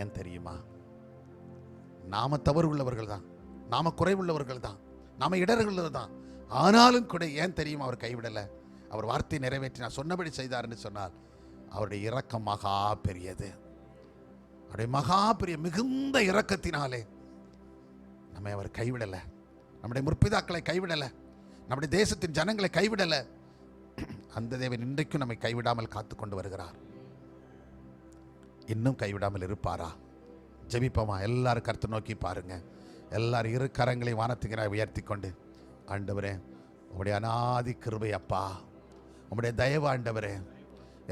S3: ஏன் தெரியுமா? நாம தவறு உள்ளவர்கள் தான், நாம குறைவுள்ளவர்கள் தான், நாம இடர்கள் தான். ஆனாலும் கூட ஏன் தெரியுமா அவர் கைவிடலை? அவர் வார்த்தையை நிறைவேற்றினார், சொன்னபடி செய்தார் என்று சொன்னால் அவருடைய இரக்கம் மகா பெரியது. அவருடைய மகா பெரிய மிகுந்த இரக்கத்தினாலே நம்மை அவர் கைவிடலை, நம்முடைய முற்பிதாக்களை கைவிடலை, நம்முடைய தேசத்தின் ஜனங்களை கைவிடலை. அந்த தேவன் இன்றைக்கும் நம்மை கைவிடாமல் காத்து கொண்டு வருகிறார். இன்னும் கைவிடாமல் இருப்பாரா? ஜெபிப்போமா? எல்லாரும் கர்த்தரை நோக்கி பாருங்க. எல்லாரும் இரு கரங்களை வானத்துக்கு உயர்த்தி கொண்டு, ஆண்டவரே உங்களுடைய அநாதி கிருபை அப்பா, உங்களுடைய தயவு ஆண்டவரே,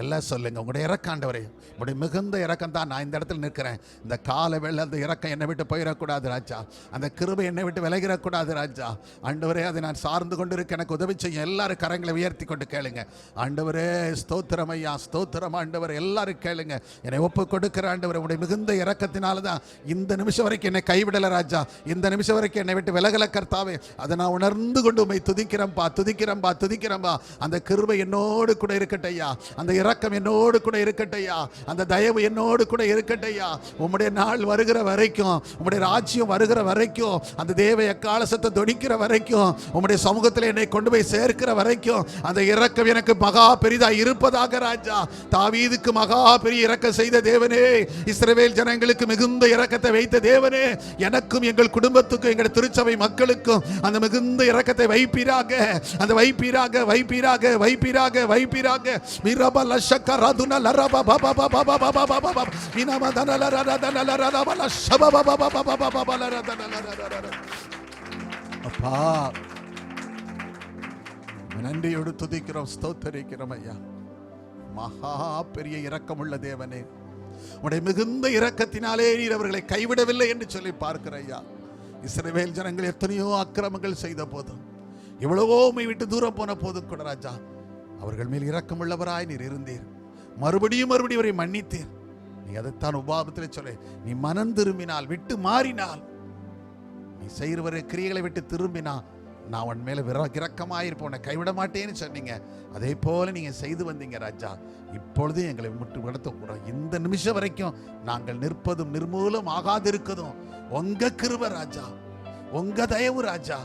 S3: எல்லாம் சொல்லுங்க. உங்களுடைய இறக்கம் ஆண்டவரே, உங்களுடைய மிகுந்த இறக்கம் தான் நான் இந்த இடத்துல நிற்கிறேன். இந்த கால வேளை அந்த இறக்கம் என்னை விட்டு போயிடக்கூடாது ராஜா, அந்த கிருபை என்னை விட்டு விலகிடக்கூடாது ராஜா. ஆண்டவரே அதை நான் சார்ந்து கொண்டு இருக்க எனக்கு உதவி செய்யும். எல்லாரும் கரங்களை உயர்த்தி கொண்டு கேளுங்க. ஆண்டவரே ஸ்தோத்திரம் ஐயா, ஸ்தோத்திரம் ஆண்டவர். எல்லாரும் கேளுங்க. என்னை ஒப்பு கொடுக்கிற ஆண்டவர், உங்களுடைய மிகுந்த இறக்கத்தினால தான் இந்த நிமிஷம் வரைக்கும் என்னை கைவிடலை ராஜா, இந்த நிமிஷம் வரைக்கும் என்னை விட்டு விலகல கர்த்தாவே. அதை நான் உணர்ந்து கொண்டு உண்மை துதிக்கிறம்பா, துதிக்கிறம்பா, துதிக்கிறம்பா. அந்த கிருபை என்னோடு கூட இருக்கட்டையா, அந்த இரக்கம் என்னோடு கூட இருக்கட்டையா, அந்த தயவு என்னோடு கூட இருக்கட்டையா. உம்முடைய நாள் வருகிற வரைக்கும், உம்முடைய ராஜ்யம் வருகிற வரைக்கும், அந்த தேவ எக்காலசத்தை தொனிக்கிற வரைக்கும், உம்முடைய சமூகத்தில் என்னை கொண்டு போய் சேர்க்கிற வரைக்கும் அந்த இரக்கம் எனக்கு மகா பெரிதா இருப்பதாக ராஜா. தாவீதுக்கு மகா பெரிய இரக்கம் செய்த தேவனே, இஸ்ரவேல் ஜனங்களுக்கு மிகுந்த இரக்கத்தை வைத்த தேவனே, எனக்கும் எங்கள் குடும்பத்துக்கும் எங்கள் திருச்சபை மக்களுக்கும் அந்த மிகுந்த இரக்கத்தை வைப்பீராக, அந்த வைப்பீராக, வைப்பீராக, வைப்பீராக, வைப்பீராக. வீரபல ஷக்கரதுன லரப பப பப பப பப வினமதன லரதன லரபல ஷப பப பப பப லரதன லரதன. அப்பா நன்றியோடு துதிக்கிறோம், ஸ்தோத்திரிக்கிறோம் ஐயா. மகா பெரிய இரக்கமுள்ள தேவனே, உடைய மிகுந்த இரக்கத்தினாலே நீர் அவர்களை கைவிடவில்லை என்று சொல்லி பார்க்கிற ஐயா. இஸ்ரவேல் ஜனங்கள் எத்தனையோ அக்கிரமங்கள் செய்த போதும், எவ்வளவோ உம்மை விட்டு தூரம் போன போதும் கூட ராஜா அவர்கள் மேல் இரக்கமுள்ளவராய் நீர் இருந்தீர். மறுபடியும் மறுபடியும் அவரை மன்னித்தீர். நீ அதைத்தான் உபாபத்தில் சொல்ல, நீ மனம் திரும்பினால், விட்டு மாறினால், நீ செய்கிற கிரியைகளை விட்டு திரும்பினா நான் உன் மேல இரக்கமாயிருப்போம், உன்னை கைவிட மாட்டேன்னு சொன்னீங்க. அதே போல நீங்க செய்து வந்தீங்க ராஜா. இப்பொழுது எங்களை முட்டு நடத்த இந்த நிமிஷம் வரைக்கும் நாங்கள் நிற்பதும் நிர்மூலம் ஆகாதிருக்கதும் உங்க கிருபை ராஜா, உங்க தயவு ராஜா,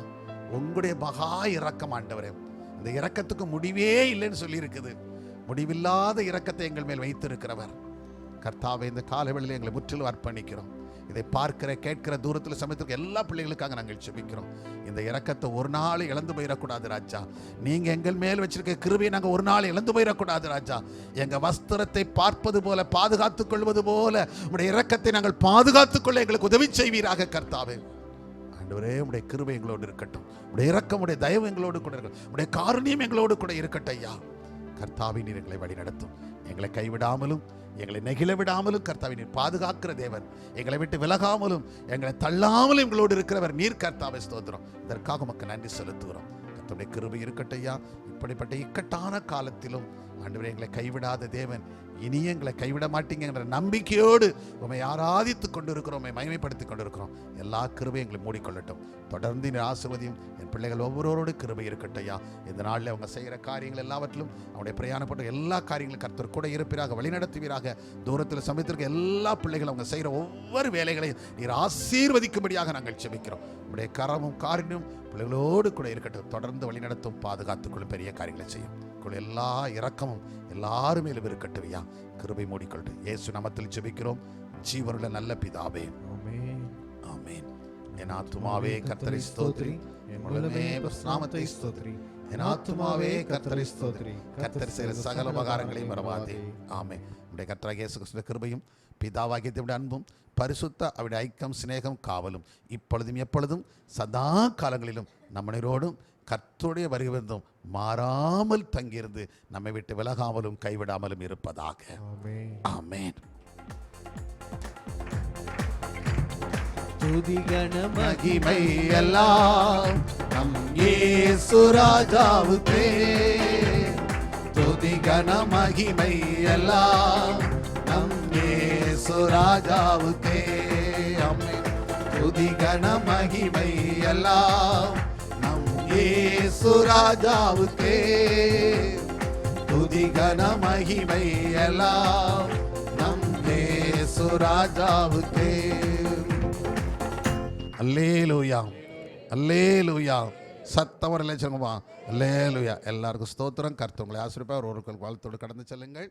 S3: உங்களுடைய மகா இரக்கம் ஆண்டவரே. அந்த இரக்கத்துக்கு முடிவே இல்லைன்னு சொல்லி இருக்குது. முடிவில்லாத இரக்கத்தை எங்கள் மேல் வைத்திருக்கிறவர் கர்த்தாவே. இந்த காலவெளியில் எங்களை முற்றிலும் அர்ப்பணிக்கிறோம். இதை பார்க்கிற கேட்கிற தூரத்தில் சமயத்திற்கு எல்லா பிள்ளைகளுக்காக நாங்கள் செபிக்கிறோம். இந்த இரக்கத்தை ஒரு நாள் இழந்து போயிடக்கூடாது ராஜா. நீங்க எங்கள் மேல் வச்சிருக்க கிருபையை நாங்கள் ஒரு நாள் இழந்து போயிடக்கூடாது ராஜா. எங்க வஸ்திரத்தை பார்ப்பது போல, பாதுகாத்துக் கொள்வது போல உங்களுடைய இரக்கத்தை நாங்கள் பாதுகாத்துக் கொள்ள எங்களுக்கு உதவி செய்வீராக கர்த்தாவே. ஆண்டவரே உடைய கிருபை எங்களோடு இருக்கட்டும், உடைய இரக்கம், உடைய தயவு எங்களோடு கூட இருக்கட்டும், உடைய காருண்யம் எங்களோடு கூட இருக்கட்டும் ஐயா. கர்த்தாவே நீர் எங்களை வழி நடத்தும். எங்களை கைவிடாமலும் எங்களை நெகிழ விடாமலும் கர்த்தாவே நீர் பாதுகாக்கிற தேவன். எங்களை விட்டு விலகாமலும் எங்களை தள்ளாமலும் எங்களோடு இருக்கிறவர் நீர். கர்த்தாவே ஸ்தோத்திரம். இதற்காக உமக்கு நன்றி செலுத்துகிறோம். கர்த்தருடைய கிருபை இருக்கட்டையா. இப்படிப்பட்ட இக்கட்டான காலத்திலும் ஆண்டவரே எங்களை கைவிடாத தேவன், இனி எங்களை கைவிட மாட்டீங்க என்ற நம்பிக்கையோடு உண்மை ஆராதித்துக் கொண்டிருக்கிறோம், உண்மை மகிமைப்படுத்திக் கொண்டிருக்கிறோம். எல்லா கிருபையும் எங்களை மூடிக்கொள்ளட்டும். தொடர்ந்து நீர் ஆசீர்வதியும். என் பிள்ளைகள் ஒவ்வொருவரோடு கிருபை இருக்கட்டையா. இந்த நாளில் அவங்க செய்கிற காரியங்கள் எல்லாவற்றிலும் அவருடைய பிரயாணப்பட்ட எல்லா காரியங்களும் கர்த்தர் கூட இருப்பீராக, வழிநடத்துவீராக. தூரத்தில் சமைத்திருக்க எல்லா பிள்ளைகளும் அவங்க செய்கிற ஒவ்வொரு வேலைகளையும் நீர் ஆசீர்வதிக்கும்படியாக நாங்கள் செபிக்கிறோம். உடைய கரமும் காரியம் பிள்ளைகளோடு கூட இருக்கட்டும். தொடர்ந்து வழிநடத்தும், பாதுகாத்துக்கொள்ளும், பெரிய காரியங்களை செய்யும். எல்லா இரக்கமும் எல்லாரும் மேலும் இருக்கட்டும்யா. கிருபை மூடிக்கொள்ளட்டும். இயேசு நாமத்தில் ஜெபிக்கிறோம் ஜீவனுள்ள நல்ல பிதாவே, ஆமென். என் ஆத்துமாவே கர்த்தரை ஸ்தோத்திரி, என் முழுமே நாமத்தை ஸ்தோத்திரி. என் ஆத்துமாவே கர்த்தரை ஸ்தோத்திரி, கர்த்தர் செய்த சகல உபகாரங்களையும் மறவாதே. ஆமென். நம்முடைய கர்த்தராகிய இயேசு கிறிஸ்துவின் கிருபையும் பிதாவாகிய தேவனுடைய அன்பும் பரிசுத்த அவருடைய ஐக்கியம் சிநேகம் காவலும் இப்பொழுதும் எப்பொழுதும் சதா காலங்களிலும் நம்மளோடும் கர்த்தருடைய வருகிறதும் மாறாமல் தங்கியிருந்து நம்மை விட்டு விலகாமலும் கைவிடாமலும் இருப்பதாக. ஆமென்.
S2: துதி கன
S3: மகிமை எல்லாம் நம் இயேசு ராஜாவுக்கே. துதி கன மகிமை எல்லாம் நம் இயேசு ராஜாவுக்கே. ஆமென். துதி கன மகிமை எல்லாம் நம் இயேசு ராஜாவுக்கே. துதி கன மகிமை எல்லாம் நம் இயேசு ராஜாவுக்கே. அல்லேலூயா, அல்லேலூயா. சத்தம் வரல சொல்லுங்கப்பா, அல்லேலூயா. எல்லாருக்கும் ஸ்தோத்திரம். கர்த்தர் உங்களை ஆசீர்வதிப்பார். ஒருவருக்கு வாழ்த்தோடு கடந்து செல்லுங்கள்.